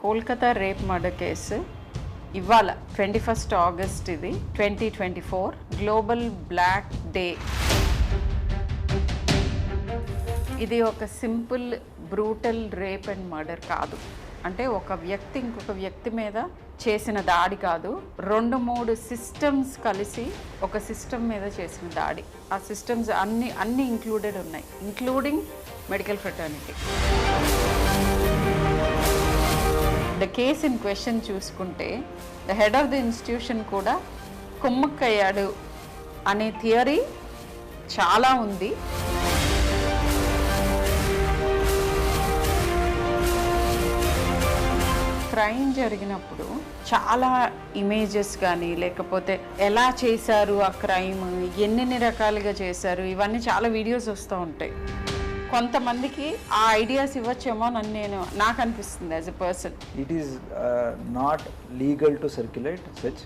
Kolkata rape murder case ఇవాళ 21 August ఇది 2024 global black day. ఇది ఒక simple brutal rape and murder కాదు. అంటే ఒక వ్యక్తి ఇంకొక వ్యక్తి మీద చేసిన దాడి కాదు, 2-3 సిస్టమ్స్ కలిసి ఒక సిస్టమ్ మీద చేసిన దాడి. ఆ సిస్టమ్స్ అన్ని ఇంక్లూడెడ్ ఉన్నాయి, including medical fraternity. The case in question చూసుకుంటే the head of the institution కూడా కుమ్మక్కయ్యాడు అనే థియరీ చాలా ఉంది. క్రైమ్ జరిగినప్పుడు చాలా ఇమేజెస్ కానీ లేకపోతే ఎలా చేశారు ఆ క్రైమ్, ఎన్ని రకాలుగా చేశారు, ఇవన్నీ చాలా వీడియోస్ వస్తూ ఉంటాయి. కొంతమందికి ఆ ఐడియాస్ ఇవ్వచ్చేమో నాకు అనిపిస్తుంది as a person. It is not legal to circulate such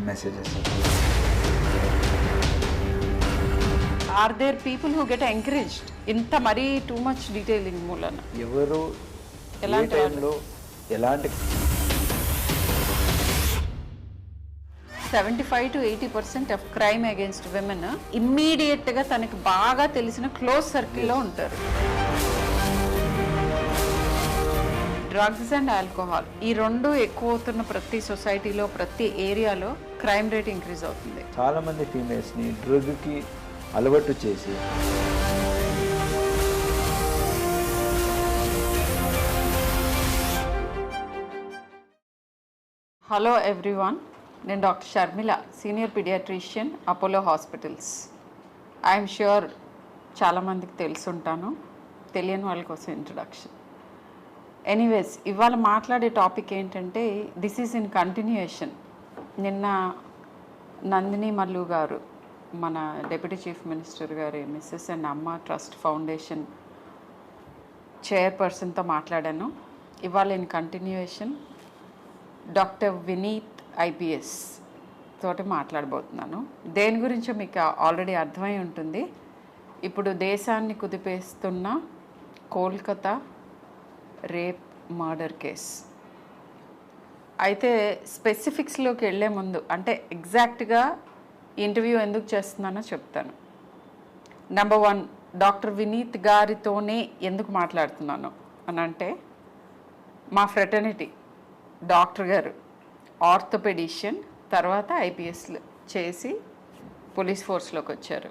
messages. Are there people who get encouraged ఇంత మరీ టూ మచ్ డీటెయిలింగ్ మూలన? ఎవరు ఎలాంటి టైంలో ఎలాంటి 75 to 80% of crime against women ఇమ్మీడియట్గా తనకి బాగా తెలిసిన క్లోజ్ సర్కిల్లో ఉంటారు. డ్రగ్స్ అండ్ ఆల్కహాల్ ఈ రెండు ఎక్కువ అవుతున్న ప్రతి సొసైటీలో ప్రతి ఏరియాలో క్రైమ్ రేట్ ఇంక్రీజ్ అవుతుంది. చాలామంది ఫీమేల్స్ని డ్రగ్కి అలవాటు చేసి హలో ఎవ్రీవన్, నేను doctor Sharmila, senior paediatrician, Apollo hospitals. I'm sure చాలామందికి తెలుసుంటాను, తెలియని వాళ్ళ కోసం ఇంట్రడక్షన్. ఎనీవేస్, ఇవాళ మాట్లాడే టాపిక్ ఏంటంటే దిస్ ఈజ్ ఇన్ కంటిన్యూయేషన్. నిన్న నందిని మల్లు గారు, మన డిప్యూటీ చీఫ్ మినిస్టర్ గారి missus and Amma trust foundation చైర్పర్సన్తో మాట్లాడాను. ఇవాళ in continuation doctor Vineeth IPS తోటి మాట్లాడబోతున్నాను. దేని గురించో మీకు ఆల్రెడీ అర్థమై ఉంటుంది. ఇప్పుడు దేశాన్ని కుదిపేస్తున్న కోల్కతా రేప్ మర్డర్ కేస్. అయితే స్పెసిఫిక్స్లోకి వెళ్ళే ముందు, అంటే ఎగ్జాక్ట్గా ఇంటర్వ్యూ ఎందుకు చేస్తున్నానో చెప్తాను. నెంబర్ 1, డాక్టర్ వినీత్ గారితోనే ఎందుకు మాట్లాడుతున్నాను అని అంటే, మా ఫ్రెటర్నిటీ డాక్టర్ గారు ఆర్థోపెడిషియన్, తర్వాత ఐపీఎస్లు చేసి పోలీస్ ఫోర్స్లోకి వచ్చారు.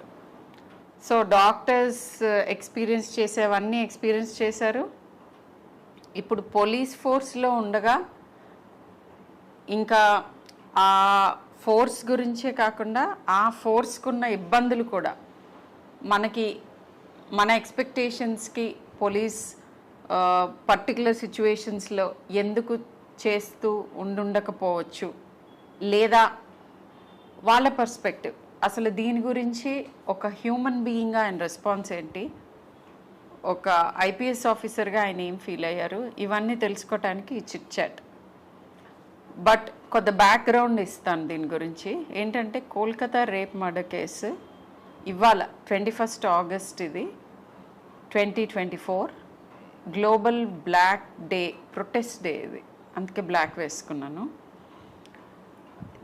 సో డాక్టర్స్ ఎక్స్పీరియన్స్ చేసేవన్నీ ఎక్స్పీరియన్స్ చేశారు. ఇప్పుడు పోలీస్ ఫోర్స్లో ఉండగా ఇంకా ఆ ఫోర్స్ గురించే కాకుండా ఆ ఫోర్స్కున్న ఇబ్బందులు కూడా మన ఎక్స్పెక్టేషన్స్కి పోలీస్ పర్టికులర్ సిచ్యువేషన్స్లో ఎందుకు చేస్తూ ఉండకపోవచ్చు, లేదా వాళ్ళ పర్స్పెక్టివ్ అసలు దీని గురించి ఒక హ్యూమన్ బీయింగ్గా ఆయన రెస్పాన్స్ ఏంటి, ఒక ఐపీఎస్ ఆఫీసర్గా ఆయన ఏం ఫీల్ అయ్యారు, ఇవన్నీ తెలుసుకోవటానికి ఈ చిట్ చాట్. బట్ కొద్ది బ్యాక్గ్రౌండ్ ఇస్తాను దీని గురించి. ఏంటంటే కోల్కతా రేప్ మర్డర్ కేసు ఇవాళ 21 ఆగస్ట్ ఇది 2024 global black day, protest day ఇది, అందుకే బ్లాక్ వేసుకున్నాను.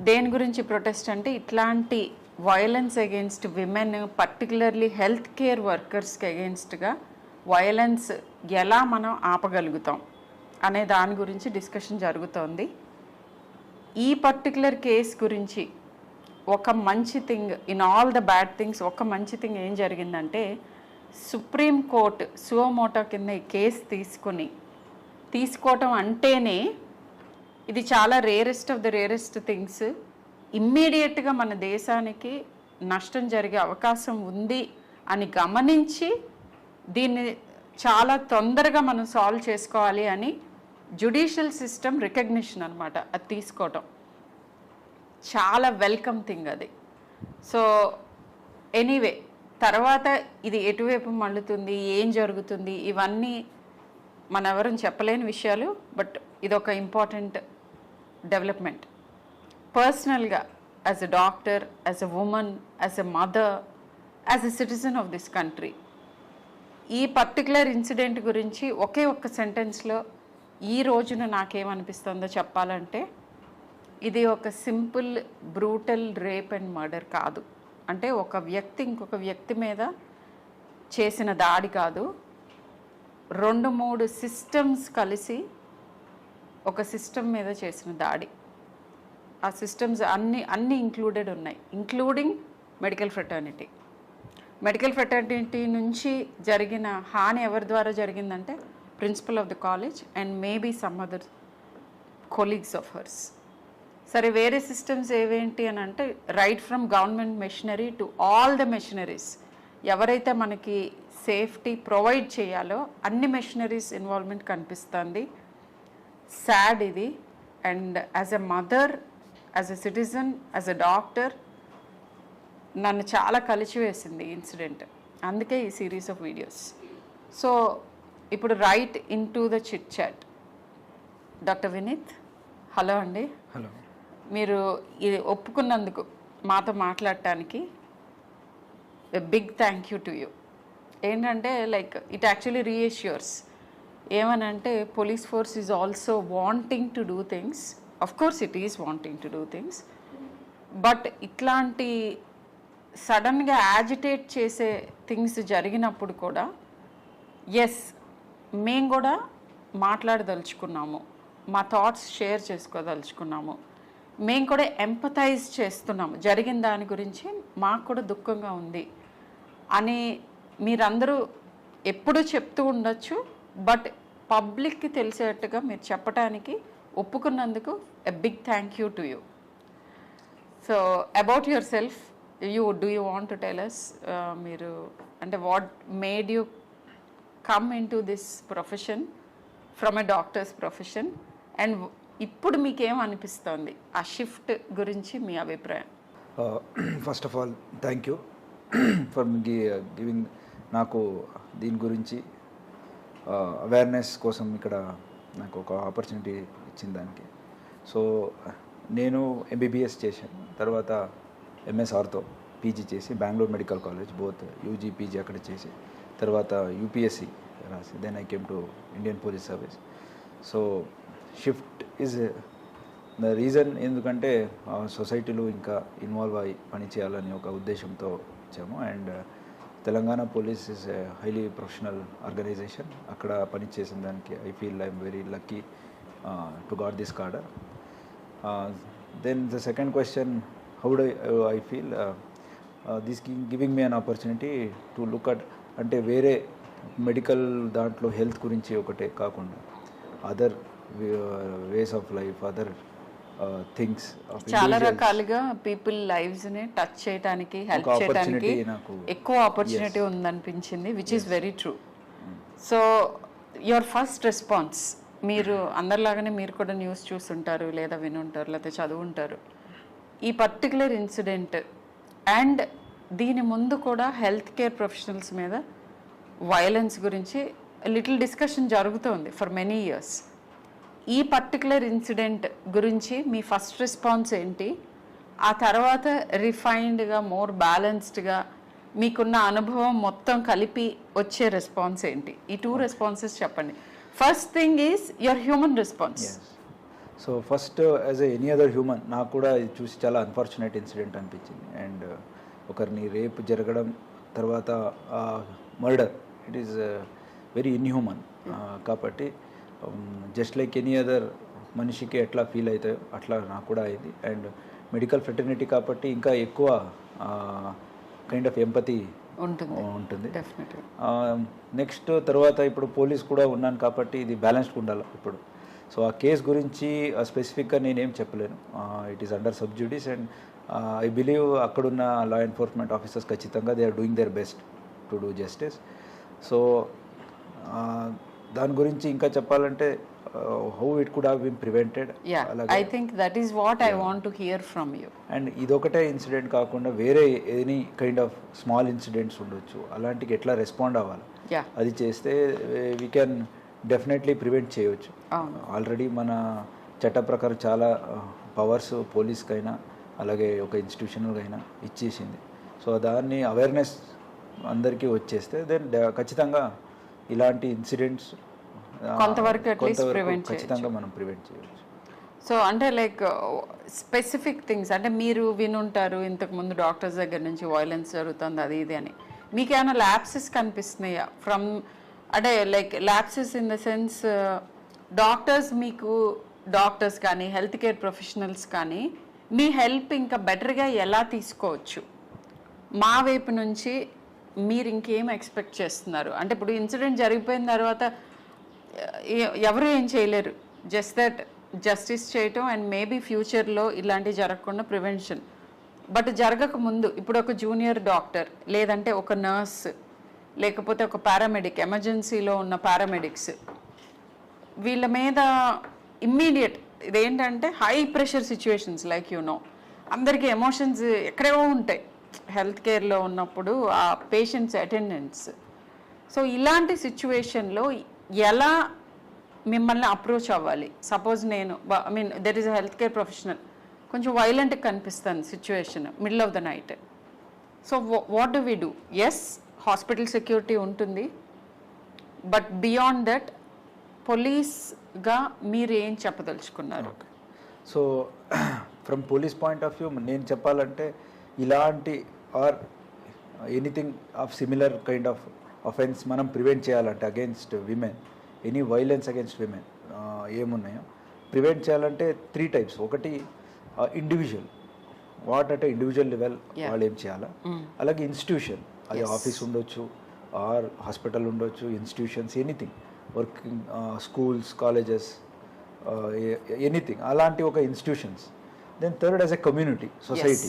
దేని గురించి ప్రొటెస్ట్ అంటే ఇట్లాంటి violence against women, particularly health care వర్కర్స్కి అగెయిన్స్ట్గా వయలెన్స్ ఎలా మనం ఆపగలుగుతాం అనే దాని గురించి డిస్కషన్ జరుగుతోంది. ఈ పర్టికులర్ కేస్ గురించి ఒక మంచి thing in all the bad things, ఒక మంచి థింగ్ ఏం జరిగిందంటే, సుప్రీం కోర్టు సువోమోటో కింద ఈ కేసు తీసుకోవటం అంటేనే ఇది చాలా rarest of the rarest things. ఇమ్మీడియట్గా మన దేశానికి నష్టం జరిగే అవకాశం ఉంది అని గమనించి దీన్ని చాలా తొందరగా మనం సాల్వ్ చేసుకోవాలి అని జ్యుడిషియల్ సిస్టమ్ రికగ్నిషన్ అనమాట. అది తీసుకోవటం చాలా వెల్కమ్ థింగ్ అది. సో ఎనీవే, తర్వాత ఇది ఎటువైపు మళ్ళుతుంది, ఏం జరుగుతుంది, ఇవన్నీ మన ఎవరని చెప్పలేని విషయాలు. బట్ ఇదొక ఇంపార్టెంట్ డెవలప్మెంట్. పర్సనల్గా as a doctor, as a women, as a mother, as a citizen of this country, ఈ పర్టికులర్ ఇన్సిడెంట్ గురించి ఒకే ఒక్క సెంటెన్స్లో ఈ రోజున నాకేమనిపిస్తుందో చెప్పాలంటే ఇది ఒక simple brutal rape and murder కాదు. అంటే ఒక వ్యక్తి ఇంకొక వ్యక్తి మీద చేసిన దాడి కాదు, 2-3 సిస్టమ్స్ కలిసి ఒక సిస్టమ్ మీద చేసిన దాడి. ఆ సిస్టమ్స్ అన్నీ ఇంక్లూడెడ్ ఉన్నాయి, including medical fraternity. Medical fraternity నుంచి జరిగిన హాని ఎవరి ద్వారా జరిగిందంటే principal of the college and maybe some other colleagues of hers. సరే, వేరే సిస్టమ్స్ ఏవేంటి అని అంటే right from government machinery to all the machineries, ఎవరైతే మనకి సేఫ్టీ ప్రొవైడ్ చేయాలో అన్ని మెషినరీస్ ఇన్వాల్వ్మెంట్ కనిపిస్తుంది. సాడ్ ఇది. And as a mother, as a citizen, as a doctor నన్ను చాలా కలిచివేసింది ఈ ఇన్సిడెంట్. అందుకే ఈ సిరీస్ ఆఫ్ వీడియోస్. సో ఇప్పుడు right into the chit chat. Doctor Vineeth, hello అండి. హలో. మీరు ఇది ఒప్పుకున్నందుకు మాతో మాట్లాడటానికి big thank you to you. ఏంటంటే లైక్ ఇట్ యాక్చువల్లీ రీఎష్యూర్స్. ఏమనంటే police force is also wanting to do things. Of course it is wanting to do things, but ఇట్లాంటి సడన్గా యాజిటేట్ చేసే థింగ్స్ జరిగినప్పుడు కూడా ఎస్ మేము కూడా మాట్లాడదలుచుకున్నాము, మా థాట్స్ షేర్ చేసుకోదలుచుకున్నాము, మేము కూడా ఎంపథైజ్ చేస్తున్నాము, జరిగిన దాని గురించి మాకు కూడా దుఃఖంగా ఉంది అని మీరందరూ ఎప్పుడూ చెప్తూ ఉండొచ్చు. బట్ పబ్లిక్కి తెలిసేట్టుగా మీరు చెప్పడానికి ఒప్పుకున్నందుకు a big thank you to you. So about yourself, do you want to tell us మీరు అంటే what made you come into this profession from a doctor's profession and ఇప్పుడు మీకేం అనిపిస్తుంది ఆ షిఫ్ట్ గురించి మీ అభిప్రాయం? First of all thank you for giving నాకు దీని గురించి అవేర్నెస్ కోసం ఇక్కడ నాకు ఒక ఆపర్చునిటీ ఇచ్చిన దానికి. సో నేను ఎంబీబీఎస్ చేశాను, తర్వాత ఎంఎస్ ఆర్థో పీజీ చేసి Bengaluru medical college both UG PG అక్కడ చేసి తర్వాత యూపీఎస్సి రాసి then I came to Indian police service. So shift is the reason. ఎందుకంటే సొసైటీలో ఇంకా ఇన్వాల్వ్ అయ్యి పని చేయాలని ఒక ఉద్దేశంతో వచ్చాము. And Telangana police is a highly professional organisation. అక్కడ పని చేసిన దానికి I feel I'm very lucky to got this cadre. Then the second question, how do I feel this giving me an opportunity to look at అంటే వేరే medical దాంట్లో health గురించి ఒకటే కాకుండా other ways of life, other things, చాలా రకాలుగా people లైవ్స్ని touch చేయడానికి, హెల్ప్ చేయడానికి ఎక్కువ ఆపర్చునిటీ ఉందనిపించింది, which is very true. So your first response, మీరు అందరిలాగానే మీరు కూడా న్యూస్ చూస్తుంటారు, లేదా వినుంటారు, లేదా చదువుంటారు. ఈ పర్టికులర్ ఇన్సిడెంట్ అండ్ దీని ముందు కూడా హెల్త్ కేర్ ప్రొఫెషనల్స్ మీద వైలెన్స్ గురించి లిటిల్ డిస్కషన్ జరుగుతుంది ఫర్ మెనీ ఇయర్స్. ఈ పర్టికులర్ ఇన్సిడెంట్ గురించి మీ ఫస్ట్ రెస్పాన్స్ ఏంటి? ఆ తర్వాత రిఫైన్డ్గా, మోర్ బ్యాలెన్స్డ్గా మీకున్న అనుభవం మొత్తం కలిపి వచ్చే రెస్పాన్స్ ఏంటి? ఈ 2 రెస్పాన్సెస్ చెప్పండి. First thing is your human response. So first as any other human నాకు కూడా ఇది చూసి చాలా అన్ఫార్చునేట్ ఇన్సిడెంట్ అనిపించింది. అండ్ ఒకరిని రేప్ జరగడం, తర్వాత murder, it is very inhuman. కాబట్టి జస్ట్ లైక్ ఎనీ అదర్ మనిషికి ఎట్లా ఫీల్ అవుతాయో అట్లా నాకు కూడా అయింది. అండ్ మెడికల్ ఫ్రెటర్నిటీ కాబట్టి ఇంకా ఎక్కువ కైండ్ ఆఫ్ ఎంపతి ఉంటుంది. నెక్స్ట్ తర్వాత ఇప్పుడు పోలీస్ కూడా ఉన్నాను కాబట్టి ఇది బ్యాలెన్స్డ్ ఉండాలి ఇప్పుడు. సో ఆ కేస్ గురించి స్పెసిఫిక్గా నేనేం చెప్పలేను. It is under sub judice and I believe అక్కడున్న లా ఎన్ఫోర్స్మెంట్ ఆఫీసర్స్ ఖచ్చితంగా they are doing their best to do justice. So దాని గురించి ఇంకా చెప్పాలంటే how it could have been prevented. I think that is what I want to hear from you. And ఇదొకటే incident కాకుండా వేరే any kind of small incidents ఉండొచ్చు, అలాంటికి ఎట్లా రెస్పాండ్ అవ్వాలి, అది చేస్తే వీ క్యాన్ డెఫినెట్లీ ప్రివెంట్ చేయవచ్చు. ఆల్రెడీ మన చట్ట ప్రకారం చాలా పవర్స్ పోలీస్కైనా అలాగే ఒక ఇన్స్టిట్యూషన్కైనా ఇచ్చేసింది. సో దాన్ని అవేర్నెస్ అందరికీ వచ్చేస్తే దెన్ ఖచ్చితంగా ఇలాంటి ఇన్సిడెంట్స్ కొంతవరకు అట్లీస్ట్ ప్రివెంట్ ఖచ్చితంగా మనం ప్రివెంట్ చేయవచ్చు. సో అంటే లైక్ స్పెసిఫిక్ థింగ్స్ అంటే మీరు వినుంటారు ఇంతకుముందు డాక్టర్స్ దగ్గర నుంచి వైలెన్స్ జరుగుతుంది అది ఇది అని, మీకు ఏమైనా ల్యాప్సెస్ కనిపిస్తున్నాయా ఫ్రమ్ అంటే like lapses in the sense doctors కానీ హెల్త్ కేర్ ప్రొఫెషనల్స్ కానీ మీ హెల్ప్ ఇంకా బెటర్గా ఎలా తీసుకోవచ్చు, మా వైపు నుంచి మీరు ఇంకేం ఎక్స్పెక్ట్ చేస్తున్నారు? అంటే ఇప్పుడు ఇన్సిడెంట్ జరిగిపోయిన తర్వాత ఎవరు ఏం చేయలేరు, జస్ట్ దట్ జస్టిస్ చేయటం అండ్ మేబీ ఫ్యూచర్లో ఇలాంటివి జరగకుండా ప్రివెన్షన్. బట్ జరగక ముందు ఇప్పుడు ఒక జూనియర్ డాక్టర్ లేదంటే ఒక నర్స్ లేకపోతే ఒక పారామెడిక్, ఎమర్జెన్సీలో ఉన్న పారామెడిక్స్, వీళ్ళ మీద ఇమ్మీడియట్ ఇదేంటంటే హై ప్రెషర్ సిచ్యువేషన్స్ లైక్ అందరికీ ఎమోషన్స్ ఎక్కడేవో ఉంటాయి హెల్త్ కేర్లో ఉన్నప్పుడు ఆ పేషెంట్స్ అటెండెన్స్. సో ఇలాంటి సిచ్యువేషన్లో ఎలా మిమ్మల్ని అప్రోచ్ అవ్వాలి? సపోజ్ నేను there is a health care professional, కొంచెం వైలెంట్గా కనిపిస్తుంది situation middle of the night. So what do we do? Yes, hospital security ఉంటుంది, బట్ బియాండ్ దట్ పోలీస్గా మీరు ఏం చెప్పదలుచుకున్నారు? So from police point of view నేను చెప్పాలంటే ఇలాంటి or anything of similar kind of offence మనం ప్రివెంట్ చేయాలంటే against women, any violence against women ఏమున్నాయో ప్రివెంట్ చేయాలంటే 3 types. ఒకటి ఇండివిజువల్, వాట్ అంటే ఇండివిజువల్ లెవెల్ వాళ్ళు ఏం చేయాలా, అలాగే ఇన్స్టిట్యూషన్, అది ఆఫీస్ ఉండొచ్చు ఆర్ హాస్పిటల్ ఉండొచ్చు, institutions anything, working schools, colleges, anything అలాంటి ఒక institutions. Then third as a community, society.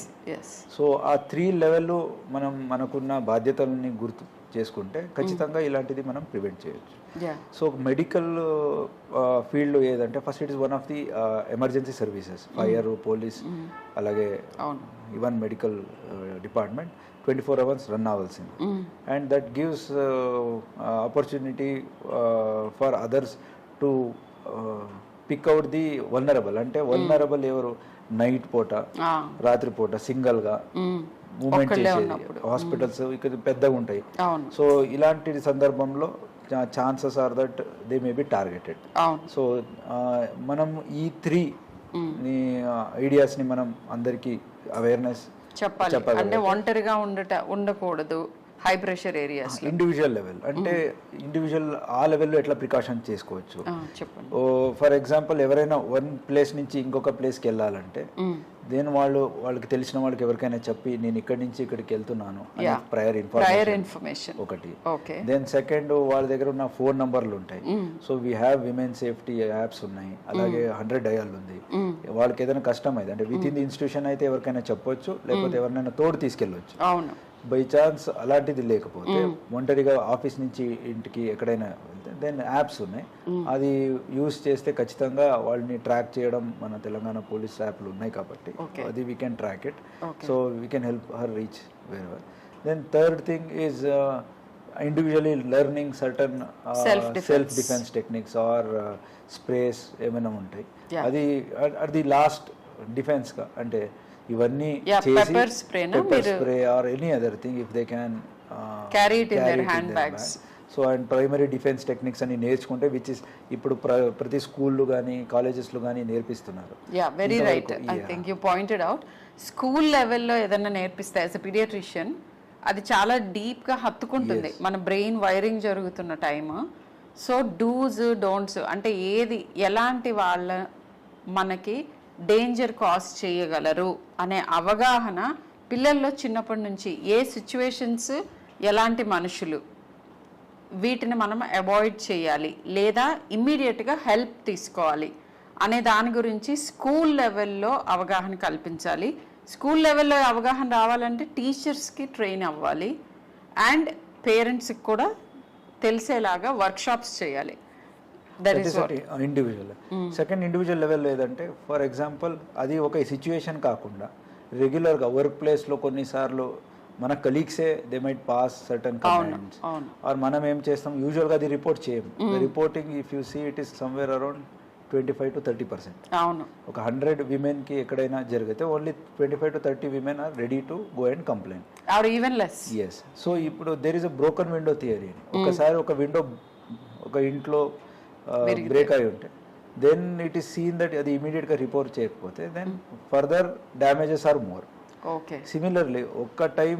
So ఆ 3 లెవెల్లో మనం మనకున్న బాధ్యతలని గుర్తు చేసుకుంటే ఖచ్చితంగా ఇలాంటిది మనం ప్రివెంట్ చేయొచ్చు. సో మెడికల్ ఫీల్డ్ ఏదంటే first it is one of the emergency services, fire, police, అలాగే even medical department 24 hours run అవ్వాల్సింది. And that gives opportunity for others to pick out the vulnerable. అంటే వల్నరబుల్ ఎవరు? Night పూట, రాత్రి పూట సింగల్గా moment చేసేది, hospitals ఇక్కడ పెద్దగా ఉంటాయి. సో ఇలాంటి సందర్భంలో chances are that they may be targeted. So మనం ఈ 3 ఐడియాస్ని మనం అందరికీ అవేర్నెస్ చెప్పాలి. అంటే ఒంటరిగా ఉండకూడదు high pressure areas. Individual level అంటే ఇండివిజువల్ ఆ లెవెల్లో ఎట్లా ప్రికాషన్ చేసుకోవచ్చు. చెప్పండి. ఫర్ ఎగ్జాంపుల్ ఎవరైనా వన్ ప్లేస్ నుంచి ఇంకొక ప్లేస్కి వెళ్ళాలంటే దెన్ వాళ్ళకి తెలిసిన వాళ్ళకి ఎవరికైనా చెప్పి నేను ఇక్కడి నుంచి ఇక్కడికి వెళ్తున్నాను ప్రయర్ ఇన్ఫర్మేషన్ ఒకటి. దెన్ సెకండ్ వాళ్ళ దగ్గర ఉన్న ఫోన్ నంబర్లు ఉంటాయి. So we have women safety apps ఉన్నాయి, అలాగే 100 డయల్ ఉంది. వాళ్ళకి ఏదైనా కష్టం అయితే అంటే విత్ ఇన్ ది ఇన్స్టిట్యూషన్ అయితే ఎవరికైనా చెప్పొచ్చు, లేకపోతే ఎవరినైనా తోడు తీసుకెళ్ళవచ్చు. బై ఛాన్స్ అలాంటిది లేకపోతే ఒంటరిగా ఆఫీస్ నుంచి ఇంటికి ఎక్కడైనా వెళ్తే దెన్ యాప్స్ ఉన్నాయి, అది యూస్ చేస్తే ఖచ్చితంగా వాళ్ళని ట్రాక్ చేయడం మన తెలంగాణ పోలీస్ యాప్లు ఉన్నాయి కాబట్టి అది we can track it. So we can help her reach wherever. Then third thing is individually learning certain self defence techniques or sprays ఏమైనా ఉంటాయి, అది అది లాస్ట్ డిఫెన్స్గా. అంటే ఇవన్నీ pepper spray or any other thing if they can carry it in their hand bags. So and primary defence techniques అని నేర్చుకుంటే which is ఇప్పుడు ప్రతి స్కూళ్ళు కానీ కాలేజెస్లో కానీ నేర్పిస్తున్నారు. Very right. I think you pointed out. School లెవెల్లో ఏదైనా నేర్పిస్తే యాజ్ ఎ పీడియాట్రిషియన్ అది చాలా డీప్గా హత్తుకుంటుంది మన బ్రెయిన్ వైరింగ్ జరుగుతున్న టైమ్. సో డూస్ డోంట్స్ అంటే ఏది ఎలాంటి వాళ్ళ మనకి డేంజర్ కాజ్ చేయగలరు అనే అవగాహన పిల్లల్లో చిన్నప్పటి నుంచి, ఏ సిచ్యువేషన్స్, ఎలాంటి మనుషులు, వీటిని మనం అవాయిడ్ చేయాలి లేదా ఇమ్మీడియట్గా హెల్ప్ తీసుకోవాలి అనే దాని గురించి స్కూల్ లెవెల్లో అవగాహన కల్పించాలి. స్కూల్ లెవెల్లో అవగాహన రావాలంటే టీచర్స్కి ట్రైన్ అవ్వాలి అండ్ పేరెంట్స్కి కూడా తెలిసేలాగా వర్క్షాప్స్ చేయాలి. ఇండివిజువల్. సెకండ్ ఇండివిజువల్ లెవెల్ ఏదంటే ఫర్ ఎగ్జాంపుల్ అది ఒక సిచ్యువేషన్ కాకుండా రెగ్యులర్గా వర్క్ ప్లేస్లో కొన్నిసార్లు మన కలీగ్సే they might pass certain comments or మనం ఏం చేస్తాం యూజువల్గా అది రిపోర్ట్ చేయం. Reporting if you see it is somewhere around 25 to 30%. ఒక 100 విమెన్కి ఎక్కడైనా జరిగితే only 25 to 30 women are ready to go and complaint or even less. Yes. So ఇప్పుడు there is a broken window theory. ఒకసారి ఒక విండో ఒక ఇంట్లో బ్రేక్ అయి ఉంటే then it is seen that అది ఇమీడియట్గా రిపోర్ట్ చేయకపోతే then further damages are more. Okay. Similarly ఒక్క టైం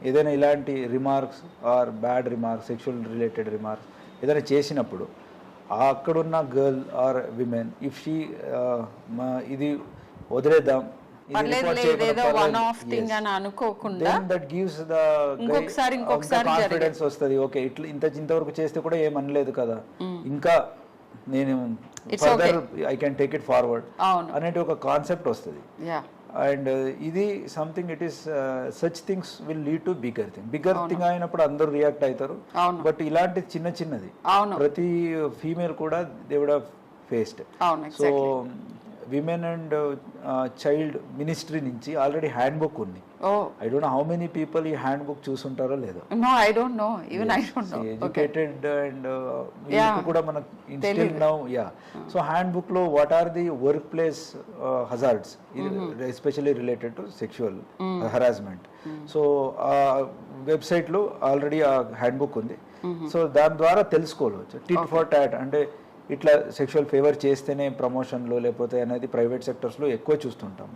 ఏదైనా ఇలాంటి remarks or bad remarks, sexual related remarks ఏదైనా చేసినప్పుడు అక్కడున్న girl or women if she ఇది వదిలేద్దాం, కాన్ఫిడెన్స్ వస్తుంది. ఓకే, ఇట్లా ఇంతవరకు చేస్తే కూడా ఏమనలేదు కదా, ఇంకా నేను further I can take it forward అనేది ఒక కాన్సెప్ట్ వస్తుంది. అండ్ ఇది something it is such things will lead to bigger thing అయినప్పుడు అందరూ రియాక్ట్ అవుతారు. బట్ ఇలాంటి చిన్నది ప్రతి ఫీమేల్ కూడా they would have faced. So women and child ministry నుంచి ఆల్రెడీ హ్యాండ్ బుక్ ఉంది. I don't know how many people ఈ హ్యాండ్ బుక్ చూసుంటారో లేదో. ఎడ్యుకేటెడ్ అండ్ కూడా మనకు instil now. Yeah, so handbook లో what are the workplace hazards especially related to sexual harassment. So ఆ website లో already ఆ హ్యాండ్ బుక్ ఉంది. సో దాని ద్వారా తెలుసుకోవచ్చు. టిట్ ఫర్ టాట్ అంటే ఇట్లా సెక్షువల్ ఫేవర్ చేస్తేనే ప్రమోషన్లో లేకపోతే అనేది ప్రైవేట్ సెక్టర్స్లో ఎక్కువ చూస్తుంటాం.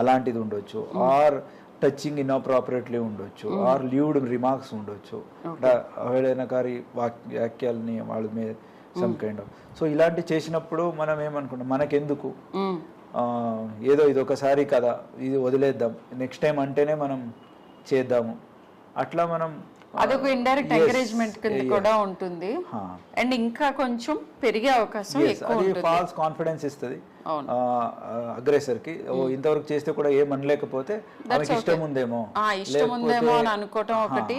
అలాంటిది ఉండొచ్చు. ఆర్ టచింగ్ ఇన్అప్రాపరేట్లీ ఉండొచ్చు. ఆర్ లీవ్డ్ రిమార్క్స్ ఉండొచ్చు. అవహేళనకారి వాక్యాలని వాళ్ళ మీద సమ్ కైండ్ ఆఫ్. సో ఇలాంటి చేసినప్పుడు మనం ఏమనుకుంటాం, మనకెందుకు, ఏదో ఇది ఒకసారి కదా, ఇది వదిలేద్దాం, నెక్స్ట్ టైం అంటేనే మనం చేద్దాము, అట్లా మనం అదొక ఇండైరెక్ట్ ఎంకరేజ్మెంట్ కింద కూడా ఉంటుంది. అండ్ ఇంకా కొంచెం పెరిగే అవకాశం ఎక్కువ ఉంటుంది. ఫాల్స్ కాన్ఫిడెన్స్ ఇస్తుంది అగ్రెసర్ కి. ఇంతవరకు చేస్తే కూడా ఏమనలేకపోతే ఇష్టం ఉందేమో అని అనుకోవటం ఒకటి.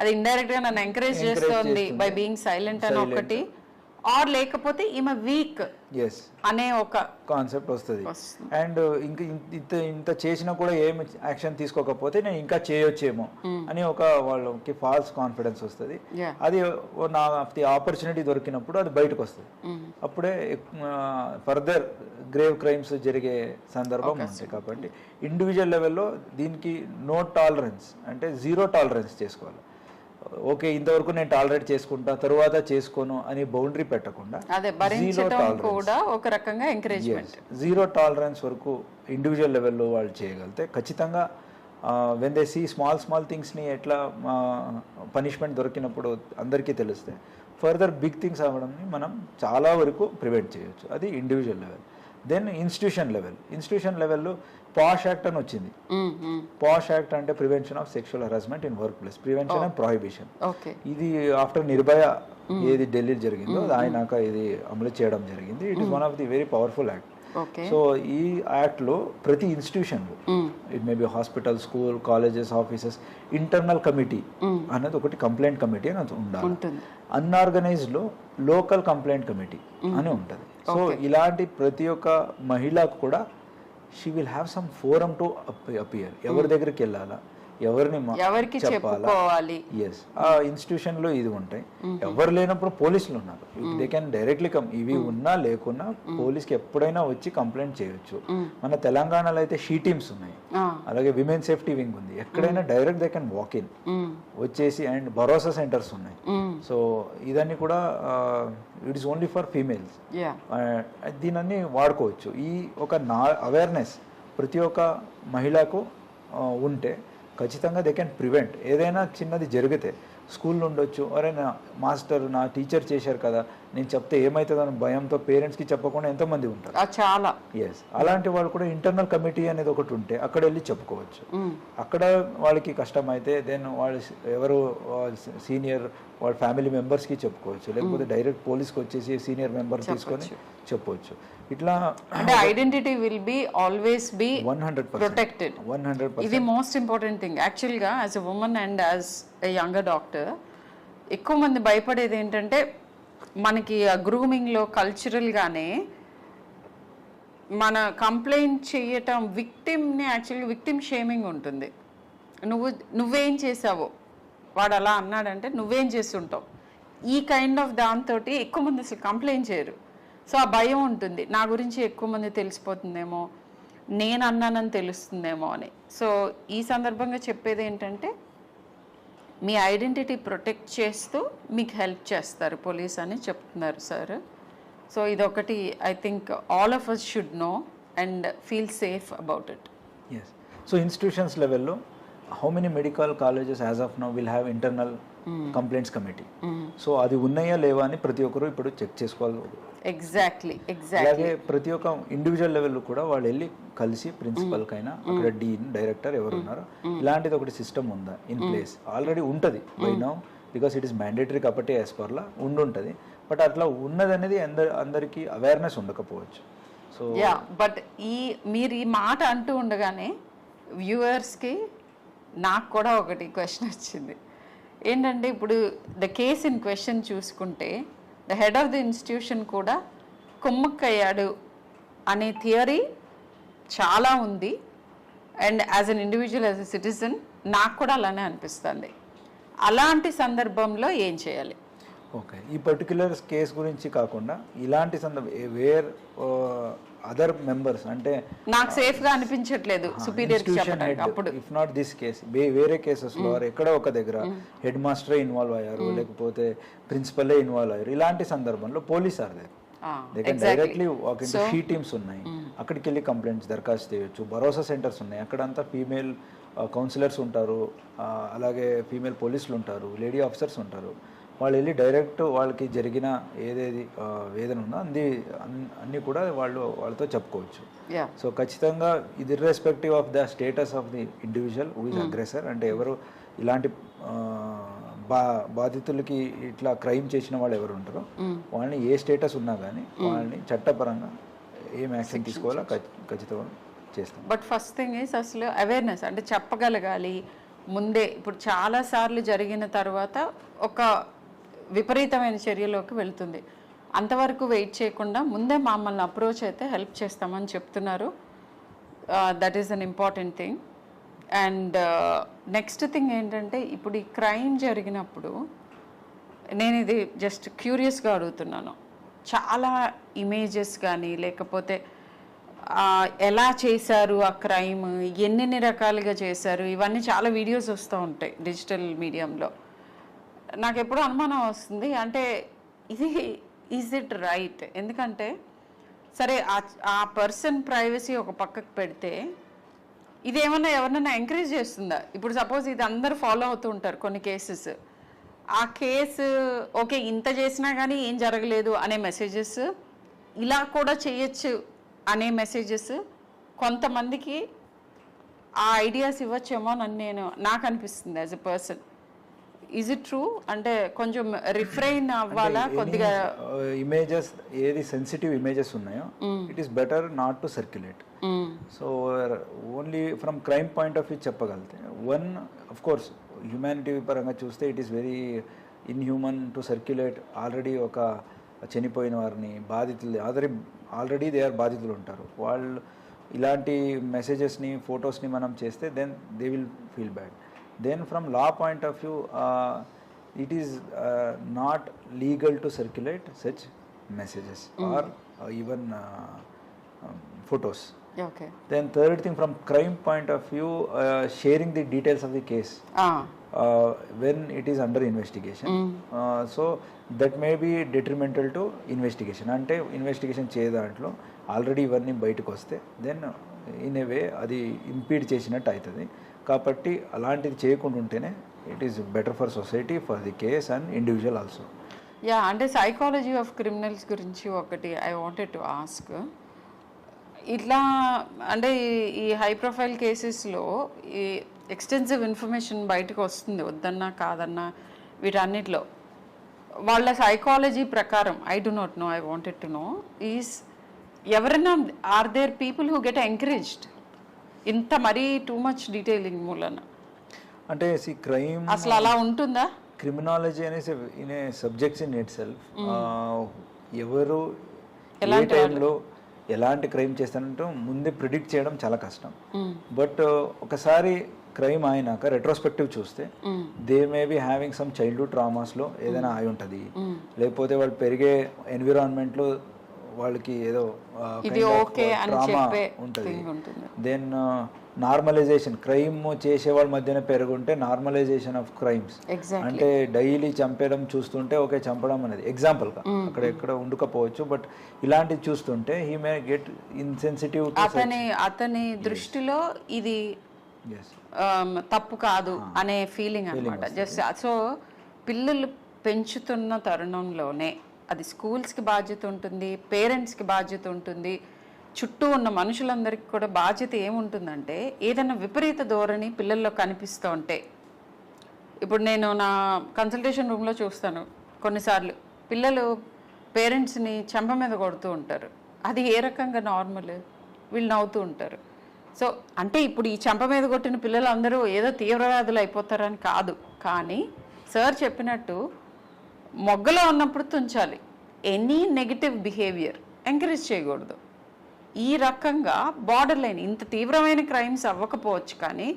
అది ఇండైరెక్ట్ గా నన్ను ఎంకరేజ్ చేస్తుంది బై బీయింగ్ సైలెంట్ అని ఒకటి. ఆర్ లేకపోతే ఈమె వీక్ అనే ఒక కాన్సెప్ట్ వస్తుంది. అండ్ ఇంకా ఇంత చేసినా కూడా ఏమి యాక్షన్ తీసుకోకపోతే నేను ఇంకా చేయొచ్చేమో అని ఒక వాళ్ళకి ఫాల్స్ కాన్ఫిడెన్స్ వస్తుంది. అది నా ఆపర్చునిటీ దొరికినప్పుడు అది బయటకు వస్తుంది. అప్పుడే ఫర్దర్ గ్రేవ్ క్రైమ్స్ జరిగే సందర్భం ఉంటుంది. కాబట్టి ఇండివిజువల్ లెవెల్లో దీనికి నో టాలరెన్స్ అంటే జీరో టాలరెన్స్ చేసుకోవాలి. ఓకే, ఇంతవరకు నేను టాలరేట్ చేసుకుంటా, తరువాత చేసుకోను అని బౌండరీ పెట్టకుండా జీరో టాలరెన్స్ వరకు ఇండివిజువల్ లెవెల్లో వాళ్ళు చేయగలిగితే ఖచ్చితంగా వెన్ దే సీ స్మాల్ థింగ్స్ని ఎట్లా పనిష్మెంట్ దొరికినప్పుడు అందరికీ తెలిస్తే ఫర్దర్ బిగ్ థింగ్స్ అవ్వడంని మనం చాలా వరకు ప్రివెంట్ చేయొచ్చు. అది ఇండివిజువల్ లెవెల్. దెన్ ఇన్స్టిట్యూషన్ లెవెల్లో పాష్ యాక్ట్ అని వచ్చింది. పాష్ యాక్ట్ అంటే prevention of sexual harassment in work place, prevention and prohibition. ఇది ఆఫ్టర్ నిర్భయ ఏది ఢిల్లీ జరిగిందో ఆయనాక ఇది అమలు చేయడం జరిగింది. It is one of the very powerful act. So ఈ యాక్ట్ లో ప్రతి ఇన్స్టిట్యూషన్ లో it may B hospital, school, colleges, offices internal committee అనేది ఒకటి కంప్లైంట్ కమిటీ అని ఉండాలి. అన్ఆర్గనైజ్డ్ లో లోకల్ కంప్లైంట్ కమిటీ అని ఉంటుంది. సో ఇలాంటి ప్రతి ఒక్క మహిళకు కూడా she will have some forum to appear. ఎవరి దగ్గరికి వెళ్ళాలా, ఎవరికి చెప్పాలి. ఎస్, ఆ ఇన్స్టిట్యూషన్ లో ఇది ఉంటాయి. ఎవరు లేనప్పుడు పోలీసులు ఉన్నారు. They can directly come. ఇవి ఉన్నా లేకున్నా పోలీస్కి ఎప్పుడైనా వచ్చి కంప్లైంట్ చేయొచ్చు. మన తెలంగాణలో అయితే షీ టీమ్స్ ఉన్నాయి, అలాగే విమెన్ సేఫ్టీ వింగ్ ఉంది. ఎక్కడైనా direct they can walk in వచ్చేసి. అండ్ భరోసా సెంటర్స్ ఉన్నాయి. సో ఇదన్నీ కూడా it is only for females. దీనన్నీ వాడుకోవచ్చు. ఈ ఒక అవేర్నెస్ ప్రతి ఒక్క మహిళకు ఉంటే ఖచ్చితంగా దే కెన్ ప్రివెంట్. ఏదైనా చిన్నది జరిగితే స్కూల్లో ఉండొచ్చు, ఎవరైనా మాస్టర్ నా టీచర్ చేశారు కదా నేను చెప్తే ఏమవుతుందని భయంతో పేరెంట్స్కి చెప్పకుండా ఎంతోమంది ఉంటారు చాలా. ఎస్, అలాంటి వాళ్ళు కూడా ఇంటర్నల్ కమిటీ అనేది ఒకటి ఉంటే అక్కడ వెళ్ళి చెప్పుకోవచ్చు. అక్కడ వాళ్ళకి కష్టమైతే దెన్ వాళ్ళు ఎవరు సీనియర్ వాళ్ళ ఫ్యామిలీ మెంబర్స్కి చెప్పుకోవచ్చు. లేకపోతే డైరెక్ట్ పోలీస్కి వచ్చేసి సీనియర్ మెంబర్ తీసుకొని చెప్పవచ్చు. ఇట్లా అంటే identity will be always be 100% protected. 100%. ఇది మోస్ట్ ఇంపార్టెంట్ థింగ్ యాక్చువల్గా as a women and as a younger doctor. ఎక్కువ మంది భయపడేది ఏంటంటే మనకి ఆ గ్రూమింగ్లో కల్చరల్గానే మన కంప్లైంట్ చేయటం విక్టిమ్ని యాక్చువల్గా విక్టిమ్ షేమింగ్ ఉంటుంది. నువ్వేం చేసావో వాడు అలా అన్నాడంటే నువ్వేం చేస్తుంటావు, ఈ కైండ్ ఆఫ్ దాంతో ఎక్కువ మంది అసలు కంప్లైంట్ చేయరు. సో ఆ భయం ఉంటుంది, నా గురించి ఎక్కువ మంది తెలిసిపోతుందేమో, నేను అన్నానని తెలుస్తుందేమో అని. సో ఈ సందర్భంగా చెప్పేది ఏంటంటే మీ ఐడెంటిటీ ప్రొటెక్ట్ చేస్తూ మీకు హెల్ప్ చేస్తారు పోలీస్ అని చెప్తున్నారు సార్. సో ఇదొకటి I think all of us should know and feel safe about it. Yes. So institutions లెవెల్లో how many medical colleges as of now will have internal complaints committee. So అది ఉన్నాయా లేవా అని ప్రతి ఒక్కరు ఇప్పుడు చెక్ చేసుకోవాలి. ఎగ్జాక్ట్లీ. అలాగే ప్రతి ఒక్క ఇండివిజువల్ లెవెల్లో కూడా వాళ్ళు వెళ్ళి కలిసి ప్రిన్సిపల్ కైనా అక్కడ డీన్ డైరెక్టర్ ఎవరు ఉన్నారో ఇలాంటిది ఒకటి సిస్టమ్ ఉందా ఇన్ ప్లేస్. ఆల్రెడీ ఉంటుంది by now because it is mandatory కాబట్టి యాజ్ పర్లా ఉండుంటుంది. బట్ అట్లా ఉన్నది అనేది అందరికీ అవేర్నెస్ ఉండకపోవచ్చు. సో బట్ మీరు ఈ మాట అంటూ ఉండగానే వ్యూవర్స్కి నాకు కూడా ఒకటి క్వశ్చన్ వచ్చింది. ఏంటంటే ఇప్పుడు ద కేస్ ఇన్ క్వశ్చన్ చూసుకుంటే the head of the institution కూడా కుమ్మక్కయ్యాడు అనే థియరీ చాలా ఉంది. And as an individual as a citizen నాకు కూడా అలానే అనిపిస్తుంది. అలాంటి సందర్భంలో ఏం చేయాలి? ఓకే, ఈ పర్టిక్యులర్ కేస్ గురించి కాకుండా ఇలాంటి వేర్ అదర్ మెంబర్స్ అంటే నాకు సేఫ్ గా అనిపించట్లేదు సుపీరియర్ చెప్పడానికి. అప్పుడు ఇఫ్ నాట్ దిస్ కేస్ వేరే కేసెస్లో ఎక్కడో ఒక దగ్గర హెడ్ మాస్టరే ఇన్వాల్వ్ అయ్యారు, లేకపోతే ప్రిన్సిపలే ఇన్వాల్వ్ అయ్యారు, ఇలాంటి సందర్భంలో police are there directly walk in she teams ఉన్నాయి, అక్కడికి వెళ్ళి కంప్లైంట్స్ దరఖాస్తు చేయొచ్చు. భరోసా సెంటర్స్ ఉన్నాయి, అక్కడంతా ఫీమేల్ కౌన్సిలర్స్ ఉంటారు, అలాగే ఫీమేల్ పోలీసులు ఉంటారు, లేడీ ఆఫీసర్స్ ఉంటారు. వాళ్ళు వెళ్ళి డైరెక్ట్ వాళ్ళకి జరిగిన ఏదేది వేదన ఉందో అన్నీ కూడా వాళ్ళతో చెప్పుకోవచ్చు. సో ఖచ్చితంగా ఇది irrespective of the status of the individual who is aggressor, అంటే ఎవరు ఇలాంటి బాధితులకి ఇట్లా క్రైమ్ చేసిన వాళ్ళు ఎవరు ఉంటారో వాళ్ళని ఏ స్టేటస్ ఉన్నా కానీ వాళ్ళని చట్టపరంగా ఏం యాక్షన్ తీసుకోవాలో ఖచ్చితంగా చేస్తాం. బట్ ఫస్ట్ థింగ్ ఈజ్ అసలు అవేర్నెస్ అంటే చెప్పగలగాలి ముందే. ఇప్పుడు చాలాసార్లు జరిగిన తర్వాత ఒక విపరీతమైన చర్యలోకి వెళ్తుంది. అంతవరకు వెయిట్ చేయకుండా ముందే మమ్మల్ని అప్రోచ్ అయితే హెల్ప్ చేస్తామని చెప్తున్నారు. That is an important thing. And next thing ఏంటంటే ఇప్పుడు ఈ క్రైమ్ జరిగినప్పుడు నేను ఇది జస్ట్ క్యూరియస్గా అడుగుతున్నాను. చాలా ఇమేజెస్ కానీ లేకపోతే ఎలా చేశారు ఆ క్రైమ్, ఎన్ని రకాలుగా చేశారు, ఇవన్నీ చాలా వీడియోస్ వస్తూ ఉంటాయి డిజిటల్ మీడియంలో. నాకు ఎప్పుడూ అనుమానం వస్తుంది, అంటే ఇది ఈజ్ ఇట్ రైట్? ఎందుకంటే సరే ఆ పర్సన్ ప్రైవసీ ఒక పక్కకు పెడితే ఇది ఏమన్నా ఎవరినైనా ఎంకరేజ్ చేస్తుందా? ఇప్పుడు సపోజ్ ఇది అందరూ ఫాలో అవుతూ ఉంటారు కొన్ని కేసెస్, ఆ కేసు ఓకే ఇంత చేసినా కానీ ఏం జరగలేదు అనే మెసేజెస్, ఇలా కూడా చేయొచ్చు అనే మెసేజెస్ కొంతమందికి ఆ ఐడియాస్ ఇవ్వచ్చేమో అని నాకు అనిపిస్తుంది as a person. Is it true? అంటే కొంచెం రిఫ్రైన్ అవ్వాలా కొద్దిగా? ఇమేజెస్ ఏది సెన్సిటివ్ ఇమేజెస్ ఉన్నాయో it is better not to circulate. So only from crime point of view చెప్పగలితే వన్ ఆఫ్ కోర్స్ హ్యూమానిటీ పరంగా చూస్తే it is very inhuman to circulate. Already ఒక చనిపోయిన వారిని బాధితులు ఆల్రెడీ దే ఆర్ బాధితులు ఉంటారు, వాళ్ళు ఇలాంటి మెసేజెస్ని ఫొటోస్ని మనం చేస్తే then they will feel bad. Then from law point of view, it is not legal to circulate such messages or even photos. Okay. Then third thing, from crime point of view, sharing the details of the case when it is under investigation. So that may be detrimental to investigation. Ante investigation చేయదాంట్లో already ఇవన్నీ బయటకు వస్తే then in a వే అది ఇంపీడ్ చేసినట్టు అవుతుంది. కాబట్టి అలాంటిది చేయకుండా ఉంటేనే it is better for society, for the case and individual also. అంటే సైకాలజీ ఆఫ్ క్రిమినల్స్ గురించి ఒకటి ఐ వాంటెడ్ టు ఆస్క్. ఇట్లా అంటే ఈ హై ప్రొఫైల్ కేసెస్లో ఈ ఎక్స్టెన్సివ్ ఇన్ఫర్మేషన్ బయటకు వస్తుంది, వద్దన్నా కాదన్నా వీటన్నిటిలో. వాళ్ళ సైకాలజీ ప్రకారం I do not know, I wanted to know is ఎవరైనా are there people who get encouraged ఇంత మరీ టూ మచ్ డీటెయిలింగ్ మూలన? అంటే క్రైమ్ అసలు అలా ఉంటుందా? క్రిమినాలజీ అనేసి in a subjects in it self ఎవరు ఏ టైంలో ఎలాంటి క్రైమ్ చేస్తానంటూ ముందే ప్రిడిక్ట్ చేయడం చాలా కష్టం. బట్ ఒకసారి క్రైమ్ అయినాక రెట్రోస్పెక్టివ్ చూస్తే they may be having some childhood ట్రామాస్లో ఏదైనా అయి ఉంటుంది, లేకపోతే వాళ్ళు పెరిగే ఎన్విరాన్మెంట్లో వాళ్ళకి ఏదో ఇది ఓకే అని చెప్పే ఉంటుంది. thing ఉంటుంది. దెన్ నార్మలైజేషన్, క్రైమ్ చేసే వాళ్ళ మధ్యన పెరుగుంటే నార్మలైజేషన్ ఆఫ్ క్రైమ్స్. అంటే డైలీ చంపేయడం చూస్తుంటే ఓకే చంపడం అనేది ఎగ్జాంపుల్గా అక్కడ ఎక్కడ ఉండకపోవచ్చు, బట్ ఇలాంటివి చూస్తుంటే హీ మే గెట్ ఇన్సెన్సిటివ్. అతని దృష్టిలో ఇది తప్పు కాదు అనే ఫీలింగ్ అనమాట. జస్ట్ సో పిల్లలు పెంచుతున్న తరుణంలోనే అది స్కూల్స్కి బాధ్యత ఉంటుంది, పేరెంట్స్కి బాధ్యత ఉంటుంది, చుట్టూ ఉన్న మనుషులందరికీ కూడా బాధ్యత ఏముంటుందంటే ఏదైనా విపరీత ధోరణి పిల్లల్లో కనిపిస్తూ ఉంటే, ఇప్పుడు నేను నా కన్సల్టేషన్ రూమ్లో చూస్తాను కొన్నిసార్లు పిల్లలు పేరెంట్స్ని చెంప మీద కొడుతూ ఉంటారు. అది ఏ రకంగా నార్మల్? వీళ్ళు నవ్వుతూ ఉంటారు. సో అంటే ఇప్పుడు ఈ చెంప మీద కొట్టిన పిల్లలు అందరూ ఏదో తీవ్రవ్యాధులు అయిపోతారని కాదు, కానీ సార్ చెప్పినట్టు మొగ్గలో ఉన్నప్పుడు తుంచాలి. ఎనీ నెగిటివ్ బిహేవియర్ ఎంకరేజ్ చేయకూడదు. ఈ రకంగా బార్డర్ లైన్ ఇంత తీవ్రమైన క్రైమ్స్ అవ్వకపోవచ్చు, కానీ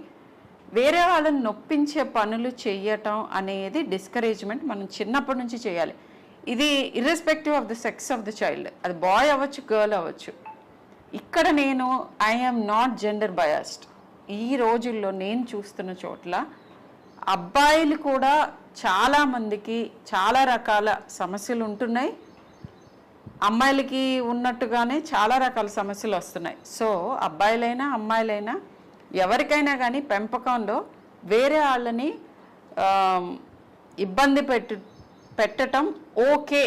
వేరే వాళ్ళని నొప్పించే పనులు చేయటం అనేది డిస్కరేజ్మెంట్ మనం చిన్నప్పటి నుంచి చేయాలి. ఇది irrespective of the sex of the child, అది బాయ్ అవ్వచ్చు, గర్ల్ అవ్వచ్చు. ఇక్కడ నేను ఐఎమ్ నాట్ జెండర్ బయాస్డ్. ఈ రోజుల్లో నేను చూస్తున్న చోట్ల అబ్బాయిలు కూడా చాలామందికి చాలా రకాల సమస్యలు ఉంటున్నాయి, అమ్మాయిలకి ఉన్నట్టుగానే చాలా రకాల సమస్యలు వస్తున్నాయి. సో అబ్బాయిలైనా అమ్మాయిలైనా ఎవరికైనా కానీ పెంపకంలో వేరే వాళ్ళని ఇబ్బంది పెట్టడం ఓకే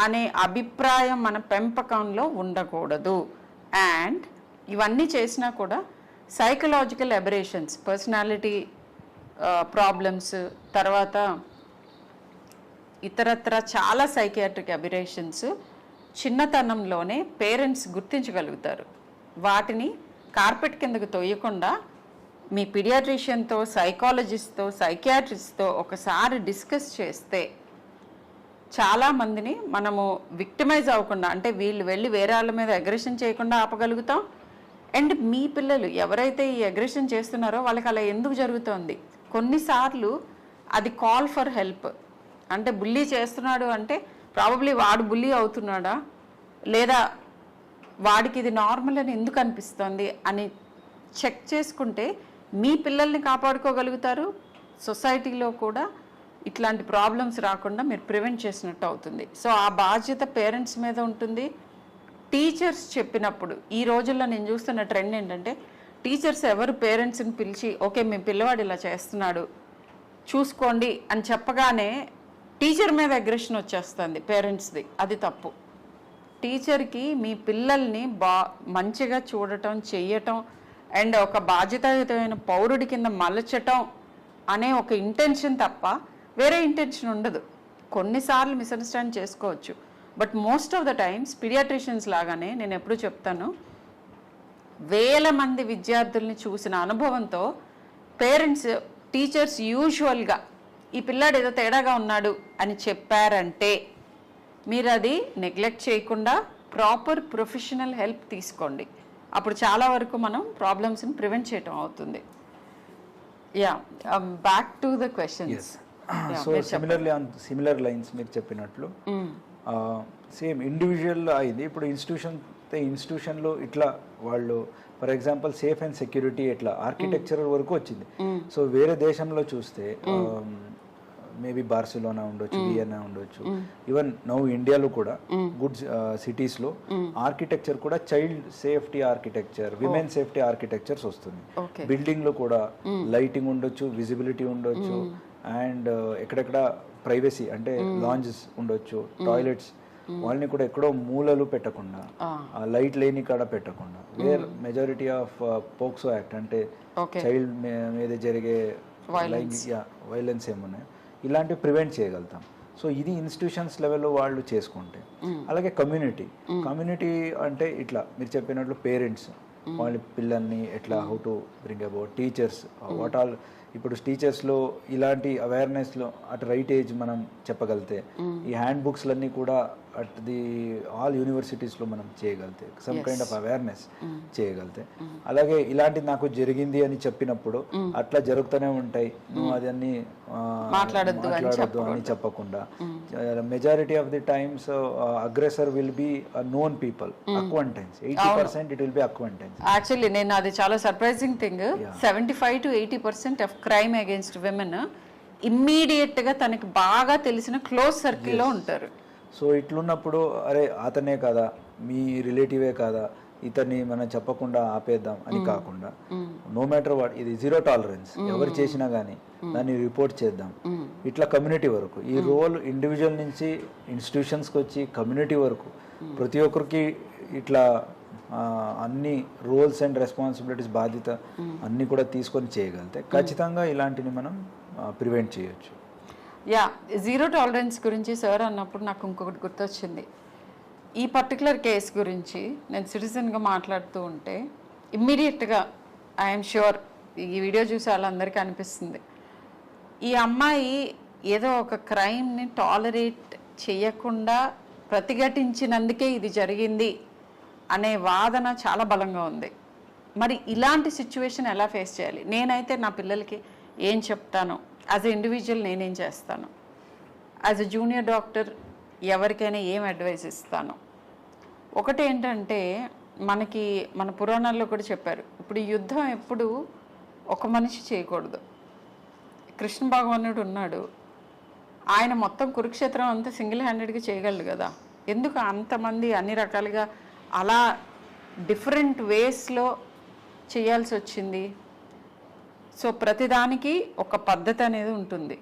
అనే అభిప్రాయం మన పెంపకంలో ఉండకూడదు. అండ్ ఇవన్నీ చేసినా కూడా సైకలాజికల్ అబరేషన్స్, పర్సనాలిటీ ప్రాబ్లమ్స్, తర్వాత ఇతరత్ర చాలా సైకియాట్రిక్ అబరేషన్స్ చిన్నతనంలోనే పేరెంట్స్ గుర్తించగలుగుతారు. వాటిని కార్పెట్ కిందకు తొయ్యకుండా మీ పీడియాట్రిషియన్తో, సైకాలజిస్ట్తో, సైకియాట్రిస్ట్తో ఒకసారి డిస్కస్ చేస్తే చాలామందిని మనము విక్టిమైజ్ అవ్వకుండా, అంటే వీళ్ళు వెళ్ళి వేరే వాళ్ళ మీద అగ్రెషన్ చేయకుండా ఆపగలుగుతాం. అండ్ మీ పిల్లలు ఎవరైతే ఈ అగ్రెషన్ చేస్తున్నారో వాళ్ళకి అలా ఎందుకు జరుగుతోంది, కొన్నిసార్లు అది కాల్ ఫర్ హెల్ప్. అంటే బుల్లీ చేస్తున్నాడు అంటే ప్రాబబ్లీ వాడు బుల్లీ అవుతున్నాడా, లేదా వాడికి ఇది నార్మల్ అని ఎందుకు అనిపిస్తుంది అని చెక్ చేసుకుంటే మీ పిల్లల్ని కాపాడుకోగలుగుతారు. సొసైటీలో కూడా ఇట్లాంటి ప్రాబ్లమ్స్ రాకుండా మీరు ప్రివెంట్ చేసినట్టు అవుతుంది. సో ఆ బాధ్యత పేరెంట్స్ మీద ఉంటుంది. టీచర్స్ చెప్పినప్పుడు ఈ రోజుల్లో నేను చూస్తున్న ట్రెండ్ ఏంటంటే టీచర్స్ ఎవరు పేరెంట్స్ని పిలిచి ఓకే మీ పిల్లవాడు ఇలా చేస్తున్నాడు చూసుకోండి అని చెప్పగానే టీచర్ మీద అగ్రెషన్ వచ్చేస్తుంది పేరెంట్స్ది. అది తప్పు. టీచర్కి మీ పిల్లల్ని మంచిగా చూడటం, చెయ్యటం అండ్ ఒక బాధ్యతాయుతమైన పౌరుడి కింద మలచటం అనే ఒక ఇంటెన్షన్ తప్ప వేరే ఇంటెన్షన్ ఉండదు. కొన్నిసార్లు మిస్అండర్స్టాండ్ చేసుకోవచ్చు, but most of the times paediatricians లాగానే నేను ఎప్పుడూ చెప్తాను, వేల మంది విద్యార్థుల్ని చూసిన అనుభవంతో పేరెంట్స్, టీచర్స్ యూజువల్గా ఈ పిల్లాడు ఏదో తేడాగా ఉన్నాడు అని చెప్పారంటే మీరు అది నెగ్లెక్ట్ చేయకుండా ప్రాపర్ ప్రొఫెషనల్ హెల్ప్ తీసుకోండి. అప్పుడు చాలా వరకు మనం ప్రాబ్లమ్స్ని ప్రివెంట్ చేయటం అవుతుంది. Yeah, back to the questions. So similarly on similar lines మీరు చెప్పినట్లు సేమ్ ఇండివిజువల్ అయింది. ఇప్పుడు ఇన్స్టిట్యూషన్లో ఇట్లా వాళ్ళు for example safe and security ఎట్లా ఆర్కిటెక్చర్ వరకు వచ్చింది. సో వేరే దేశంలో చూస్తే మేబీ బార్సిలోనా ఉండొచ్చు, వియన్నా ఉండొచ్చు, ఈవెన్ నౌ ఇండియాలో కూడా గుడ్ సిటీస్లో ఆర్కిటెక్చర్ కూడా child safety architecture, women safety architectures వస్తుంది. బిల్డింగ్లో కూడా లైటింగ్ ఉండొచ్చు, విజిబిలిటీ ఉండొచ్చు, అండ్ ఎక్కడెక్కడ ప్రైవసీ అంటే లాంజెస్ ఉండొచ్చు, టాయిలెట్స్ వాళ్ళని కూడా ఎక్కడో మూలలు పెట్టకుండా, లైట్ లేని కాడ పెట్టకుండా, where majority of POCSO act అంటే చైల్డ్ మీద జరిగే వైలెన్స్ ఏమున్నాయి ఇలాంటివి ప్రివెంట్ చేయగలుగుతాం. సో ఇది ఇన్స్టిట్యూషన్స్ లెవెల్లో వాళ్ళు చేసుకుంటే. అలాగే కమ్యూనిటీ అంటే ఇట్లా మీరు చెప్పినట్లు పేరెంట్స్ వాళ్ళ పిల్లల్ని ఎట్లా how to bring about, teachers what all. ఇప్పుడు టీచర్స్లో ఇలాంటి అవేర్నెస్లో అట్ రైట్ ఏజ్ మనం చెప్పగలిగితే ఈ హ్యాండ్ బుక్స్లన్నీ కూడా అట్ ది ఆల్ యూనివర్సిటీస్లో మనం చేయగలితే సమ్ కైండ్ ఆఫ్ అవేర్నెస్ చేయగలితే, అలాగే ఇలాంటిది నాకు జరిగింది అని చెప్పినప్పుడు అట్లా జరుగుతూనే ఉంటాయి, నువ్వు అదన్నీ మాట్లాడొద్దు అని చెప్పకుండా, majority of the times aggressor will be known people, acquaintance, 80% it will B acquaintance. Actually నేను అది చాలా surprising thing, 75 to 80% of crime against women immediate గా తనకి బాగా తెలిసిన క్లోజ్ సర్కిల్లో ఉంటారు. సో ఇట్లున్నప్పుడు అరే అతనే కదా, మీ రిలేటివే కదా, ఇతన్ని మనం చెప్పకుండా ఆపేద్దాం అని కాకుండా, నో మ్యాటర్ వాట్, ఇది 0 టాలరెన్స్, ఎవరు చేసినా కానీ దాన్ని రిపోర్ట్ చేద్దాం. ఇట్లా కమ్యూనిటీ వరకు ఈ రోల్ ఇండివిజువల్ నుంచి ఇన్స్టిట్యూషన్స్కి వచ్చి కమ్యూనిటీ వరకు ప్రతి ఒక్కరికి ఇట్లా అన్ని రోల్స్ అండ్ రెస్పాన్సిబిలిటీస్, బాధ్యత అన్నీ కూడా తీసుకొని చేయగలిగితే ఖచ్చితంగా ఇలాంటిని మనం ప్రివెంట్ చేయొచ్చు. యా, 0 టాలరెన్స్ గురించి సార్ అన్నప్పుడు నాకు ఇంకొకటి గుర్తొచ్చింది. ఈ పర్టికులర్ కేసు గురించి నేను సిటిజన్గా మాట్లాడుతూ ఉంటే ఇమ్మీడియట్గా ఐఎమ్ ష్యూర్ ఈ వీడియో చూసి వాళ్ళందరికీ అనిపిస్తుంది, ఈ అమ్మాయి ఏదో ఒక క్రైమ్ని టాలరేట్ చేయకుండా ప్రతిఘటించినందుకే ఇది జరిగింది అనే వాదన చాలా బలంగా ఉంది. మరి ఇలాంటి సిచ్యువేషన్ ఎలా ఫేస్ చేయాలి? నేనైతే నా పిల్లలకి ఏం చెప్తాను, యాజ్ ఎ ఇండివిజువల్ నేనేం చేస్తాను, యాజ్ ఎ జూనియర్ డాక్టర్ ఎవరికైనా ఏం అడ్వైస్ ఇస్తాను? ఒకటి ఏంటంటే, మనకి మన పురాణాల్లో కూడా చెప్పారు, ఇప్పుడు యుద్ధం ఎప్పుడు ఒక మనిషి చేయకూడదు. కృష్ణ భగవానుడు ఉన్నాడు, ఆయన మొత్తం కురుక్షేత్రం అంతా సింగిల్ హ్యాండెడ్గా చేయగలడు కదా, ఎందుకు అంతమంది అన్ని రకాలుగా అలా డిఫరెంట్ వేస్లో చేయాల్సి వచ్చింది? సో ప్రతిదానికి ఒక పద్ధతి అనేది ఉంటుంది.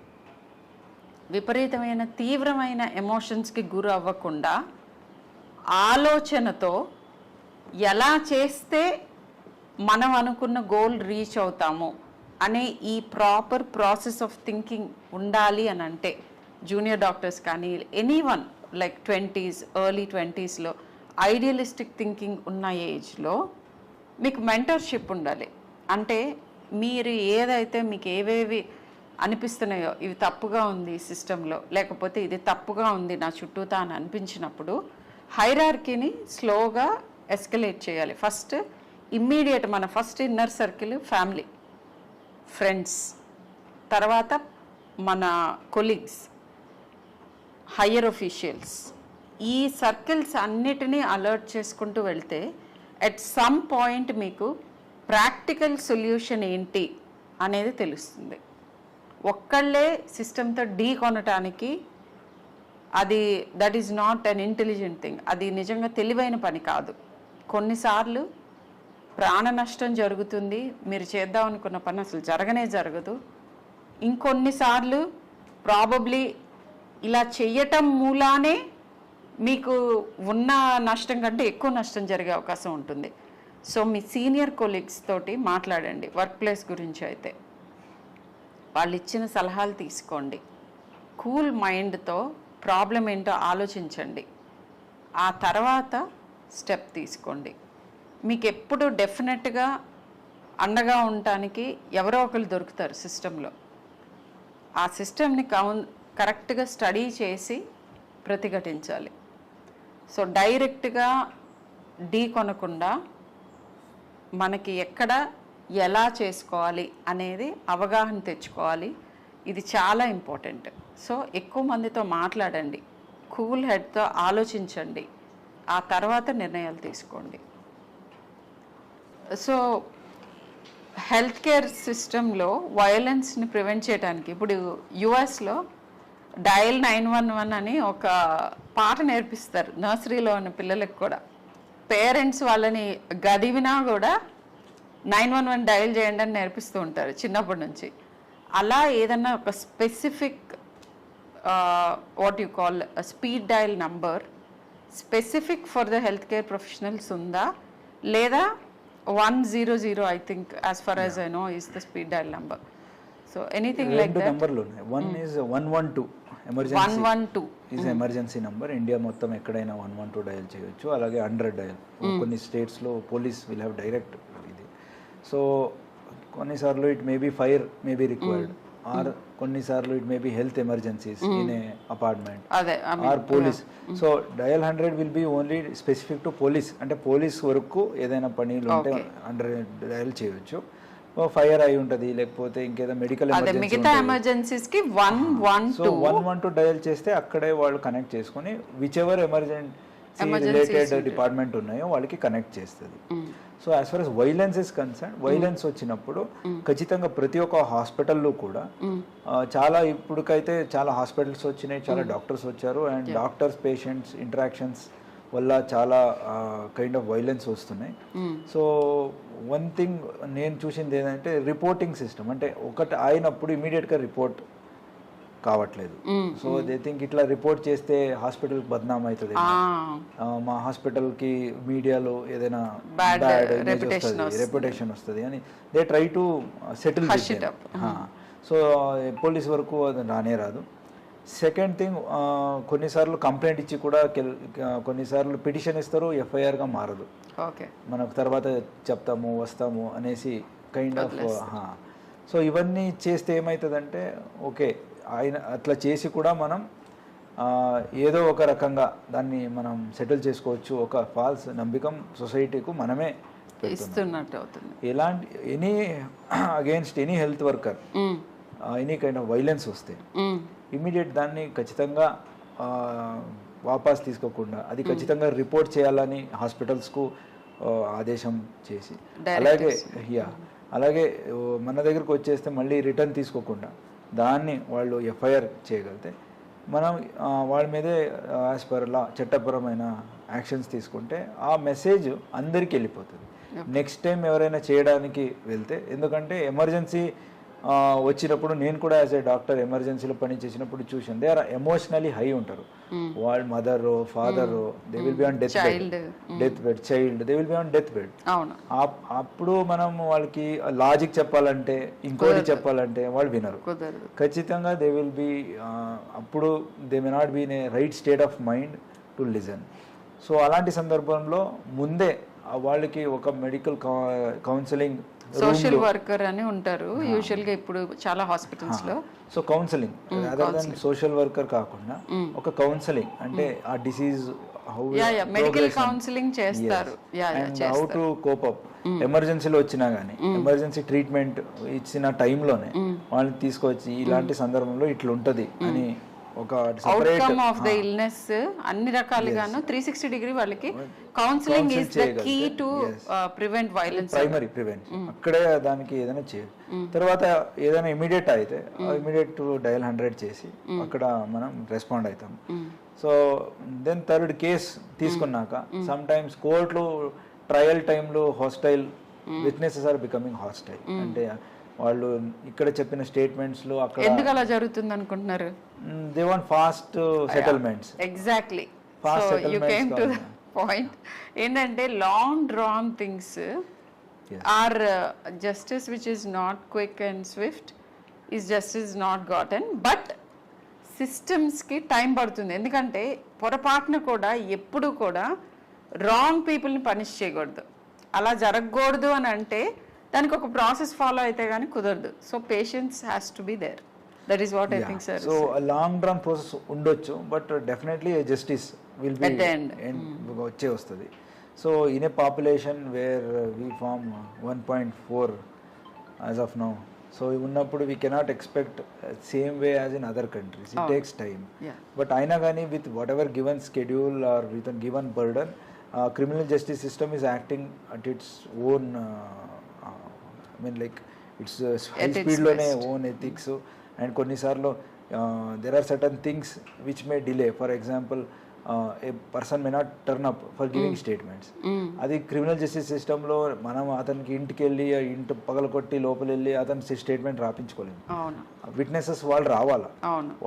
విపరీతమైన తీవ్రమైన ఎమోషన్స్కి గురి అవ్వకుండా ఆలోచనతో ఎలా చేస్తే మనం అనుకున్న గోల్ రీచ్ అవుతాము అనే ఈ ప్రాపర్ ప్రాసెస్ ఆఫ్ థింకింగ్ ఉండాలి అని అంటే, జూనియర్ డాక్టర్స్ కానీ ఎనీవన్ లైక్ 20s, ఎర్లీ 20sలో ఐడియలిస్టిక్ థింకింగ్ ఉన్న ఏజ్లో మీకు మెంటర్షిప్ ఉండాలి. అంటే మీరు ఏదైతే మీకు ఏవేవి అనిపిస్తున్నాయో, ఇవి తప్పుగా ఉంది ఈ సిస్టంలో, లేకపోతే ఇది తప్పుగా ఉంది నా చుట్టూతా అని అనిపించినప్పుడు హైరార్కీని స్లోగా ఎస్కలేట్ చేయాలి. ఫస్ట్ ఇమ్మీడియట్ మన first inner circle family, friends, తర్వాత మన కొలీగ్స్, హయ్యర్ ఒఫీషియల్స్, ఈ సర్కిల్స్ అన్నిటినీ అలర్ట్ చేసుకుంటూ వెళ్తే ఎట్ సమ్ పాయింట్ మీకు ప్రాక్టికల్ సొల్యూషన్ ఏంటి అనేది తెలుస్తుంది. ఒక్కళ్ళే సిస్టమ్తో ఢీ కొనటానికి అది that is not an intelligent thing, అది నిజంగా తెలివైన పని కాదు. కొన్నిసార్లు ప్రాణ నష్టం జరుగుతుంది, మీరు చేద్దాం అనుకున్న పని అసలు జరగనే జరగదు. ఇంకొన్నిసార్లు ప్రాబబ్లీ ఇలా చెయ్యటం మూలానే మీకు ఉన్న నష్టం కంటే ఎక్కువ నష్టం జరిగే అవకాశం ఉంటుంది. సో మీ సీనియర్ కొలీగ్స్ తోటి మాట్లాడండి. వర్క్ ప్లేస్ గురించి అయితే వాళ్ళు ఇచ్చిన సలహాలు తీసుకోండి. కూల్ మైండ్తో ప్రాబ్లం ఏంటో ఆలోచించండి. ఆ తర్వాత స్టెప్ తీసుకోండి. మీకు ఎప్పుడు డెఫినెట్గా అండగా ఉండటానికి ఎవరో ఒకరు దొరుకుతారు సిస్టంలో. ఆ సిస్టమ్ని కరెక్ట్గా స్టడీ చేసి ప్రతిఘటించాలి. సో డైరెక్ట్గా ఢీ కొనకుండా మనకి ఎక్కడ ఎలా చేసుకోవాలి అనేది అవగాహన తెచ్చుకోవాలి. ఇది చాలా ఇంపార్టెంట్. సో ఎక్కువ మందితో మాట్లాడండి, కూల్ హెడ్తో ఆలోచించండి, ఆ తర్వాత నిర్ణయాలు తీసుకోండి. సో హెల్త్ కేర్ సిస్టంలో వయలెన్స్ని ప్రివెంట్ చేయడానికి ఇప్పుడు యుఎస్లో డయల్ 911 అని ఒక పాట నేర్పిస్తారు నర్సరీలో ఉన్న పిల్లలకు కూడా. పేరెంట్స్ వాళ్ళని గదివినా కూడా 911 డయల్ చేయండి అని నేర్పిస్తూ ఉంటారు చిన్నప్పటి నుంచి. అలా ఏదన్నా ఒక specific what you call speed dial number specific for the health care professionals ఉందా, లేదా 100 I think as for as I know is the speed dial number. So anything like that. నంబర్లు ఉన్నాయి. One is 112 emergency. 112 is emergency number. India మొత్తం ఎక్కడైనా 112 dial చేయొచ్చు. అలాగే 100 dial. కొన్ని స్టేట్స్లో పోలీస్ విల్ హ్యావ్ డైరెక్ట్ ఇది. సో కొన్నిసార్లు it may be fire may be required or కొన్నిసార్లు it may be health emergencies in a apartment అదే or police. So dial 100 will be only specific to police, అంటే police వరకు ఏదైనా పనులు ఉంటే 100 dial చేయొచ్చు. ఫైర్ అయి ఉంటుంది, లేకపోతే ఇంకేదో మెడికల్ మిగతా ఎమర్జెన్సీస్ కి 112 డయల్ చేస్తే అక్కడే వాళ్ళు కనెక్ట్ చేసుకుని which ever emergency related department ఉన్నాయో వాళ్ళకి కనెక్ట్ చేస్తుంది. So as for as violence is concern, violence వచ్చినప్పుడు ఖచ్చితంగా ప్రతి ఒక్క హాస్పిటల్లో కూడా చాలా ఇప్పటికైతే చాలా హాస్పిటల్స్ వచ్చినాయి, చాలా డాక్టర్స్ వచ్చారు, అండ్ డాక్టర్స్ పేషెంట్స్ ఇంటరాక్షన్స్ వల్ల చాలా కైండ్ ఆఫ్ వైలెన్స్ వస్తున్నాయి. సో వన్ థింగ్ నేను చూసింది ఏంటంటే రిపోర్టింగ్ సిస్టమ్, అంటే ఒకటి అయినప్పుడు ఇమీడియట్గా రిపోర్ట్ కావట్లేదు. సో దే థింక్ ఇట్లా రిపోర్ట్ చేస్తే హాస్పిటల్ బద్నాం అవుతుంది, మా హాస్పిటల్కి మీడియాలో ఏదైనా బ్యాడ్ రెప్యుటేషన్ వస్తుంది అని they try to settle. So police వరకు అది రానే రాదు. సెకండ్ థింగ్, కొన్నిసార్లు కంప్లైంట్ ఇచ్చి కూడా కొన్నిసార్లు పిటిషన్ ఇస్తారు, ఎఫ్ఐఆర్గా మారదు. మనకు తర్వాత చెప్తాము వస్తాము అనేసి కైండ్ ఆఫ్. సో ఇవన్నీ చేస్తే ఏమవుతుందంటే ఓకే ఆయన అట్లా చేసి కూడా మనం ఏదో ఒక రకంగా దాన్ని మనం సెటిల్ చేసుకోవచ్చు. ఒక ఫాల్స్ నమ్మకం సొసైటీకు మనమే ఇస్తున్నట్టు అవుతుంది. ఎలాంటి any against any health worker any kind of violence వస్తే ఇమీడియట్ దాన్ని ఖచ్చితంగా వాపస్ తీసుకోకుండా అది ఖచ్చితంగా రిపోర్ట్ చేయాలని హాస్పిటల్స్కు ఆదేశం చేసి, అలాగే మన దగ్గరకు వచ్చేస్తే మళ్ళీ రిటర్న్ తీసుకోకుండా దాన్ని వాళ్ళు ఎఫ్ఐఆర్ చేయగలిగితే మనం వాళ్ళ మీదే యాజ్ పర్ లా చట్టపరమైన యాక్షన్స్ తీసుకుంటే ఆ మెసేజ్ అందరికీ వెళ్ళిపోతుంది. నెక్స్ట్ టైం ఎవరైనా చేయడానికి వెళ్తే, ఎందుకంటే ఎమర్జెన్సీ వచ్చినప్పుడు నేను కూడా యాజ్ ఏ డాక్టర్ ఎమర్జెన్సీలో పని చేసినప్పుడు చూసాను, దే ఆర్ ఎమోషనలీ హై ఉంటారు. వాళ్ళ mother father they will be on death bed, child they will be on death bed. అప్పుడు మనం వాళ్ళకి లాజిక్ చెప్పాలంటే ఇంకోటి చెప్పాలంటే వాళ్ళు వినరు. ఖచ్చితంగా దే విల్ బి అప్పుడు they may not be in a right state of mind to listen. So అలాంటి సందర్భంలో ముందే వాళ్ళకి ఒక మెడికల్ కౌన్సిలింగ్, సోషల్ వర్కర్ అని ఉంటారు యూజువల్ గా ఇప్పుడు చాలా హాస్పిటల్స్ లో. So counselling other than social worker కాకుండా ఒక కౌన్సిలింగ్, అంటే ఆ డిసీజ్ మెడికల్ కౌన్సిలింగ్ చేస్తారు, హౌ టు కోప్ అప్. ఎమర్జెన్సీలో వచ్చినా గానీ ఎమర్జెన్సీ ట్రీట్మెంట్ ఇచ్చిన టైంలోనే వాళ్ళని తీసుకొచ్చి ఇలాంటి సందర్భంలో ఇట్లా ఉంటది అని ఒక అవుట్కమ్ ఆఫ్ ద ఇల్నెస్ అన్ని రకాలుగాను 360 డిగ్రీ వాళ్ళకి counselling is the key to prevent violence, primary prevention. అక్కడే దానికి ఏదైనా చేయాలి. తర్వాత ఏదైనా ఇమీడియట్ అయితే ఇమీడియట్ డయల్ 100 చేసి అక్కడ మనం రెస్పాండ్ అవుతాం. సో దెన్ థర్డ్ కేస్ తీసుకున్నాక సమ్ టైమ్స్ కోర్టులో ట్రయల్ టైంలో hostile witnesses are becoming hostile, అంటే వాళ్ళు ఇక్కడ చెప్పిన స్టేట్మెంట్స్ లో అక్కడ ఎందుకు అలా జరుగుతుంది అనుకుంటున్నారు? They want fast settlements. Exactly, so you came to the point. ఏంటంటే long drawn things are justice which is not quick and swift is justice not gotten. But సిస్టమ్స్కి టైం పడుతుంది, ఎందుకంటే పొరపాటున కూడా ఎప్పుడు కూడా రాంగ్ పీపుల్ని పనిష్ చేయకూడదు. అలా జరగకూడదు అని అంటే దానికి ఒక ప్రాసెస్ ఫాలో అయితే కానీ కుదరదు. So patience has to be there. That is what I think sir. So long run process ఉండొచ్చు, but definitely justice will be వచ్చే వస్తుంది. So in a population where we form 1.4 as of now, so ఉన్నప్పుడు we cannot expect same way as in other countries. It takes time. But అయినా కానీ with whatever given schedule or with given burden, criminal justice system is acting at its own, I mean like it's high స్పీడ్లోనే own ethics. And కొన్నిసార్లు there are certain things which may delay. For example a person may not turn up for giving statements. అది criminal justice సిస్టంలో మనం అతనికి ఇంటికి వెళ్ళి ఇంటి పగలకొట్టి లోపల వెళ్ళి అతని స్టేట్మెంట్ రాపించుకోలేము. విట్నెసెస్ వాళ్ళు రావాలా,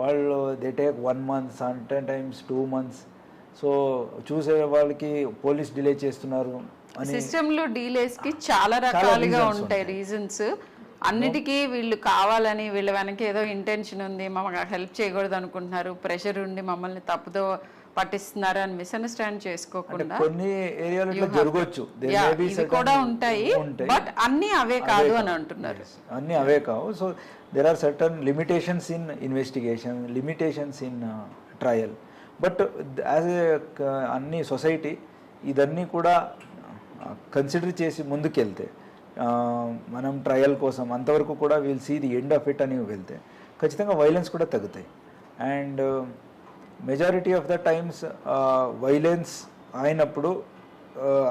వాళ్ళు they take 1 month, certain times 2 months. So చూసే వాళ్ళకి పోలీస్ డిలే చేస్తున్నారు. సిస్టంలో డీలేస్ కి చాలా రకాలుగా ఉంటాయి రీజన్స్. అన్నిటికీ వీళ్ళు కావాలని వీళ్ళ వెనక ఏదో ఇంటెన్షన్ ఉంది, మమ్మల్ని హెల్ప్ చేయకూడదు అనుకుంటున్నారు, ప్రెషర్ ఉండి మమ్మల్ని తప్పుదో పట్టిస్తున్నారు అని మిస్అండర్స్టాండ్ అంటే చేసుకోకుండా కొన్ని ఏరియాలో ఇట్లా జరగవచ్చు. There Yeah, may be ఇవి certain- కూడా ఉంటాయి బట్ అన్నీ అవే కాదు అని అంటున్నారు. అన్నీ అవే కావు. So there are certain limitations in investigation, limitations in trial. But as a అన్ని సొసైటీ ఇదన్నీ కూడా కన్సిడర్ చేసి ముందుకెళ్తే మనం ట్రయల్ కోసం అంతవరకు కూడా will see the end of it అని వెళ్తే ఖచ్చితంగా వైలెన్స్ కూడా తగ్గుతాయి. And majority of the times violence అయినప్పుడు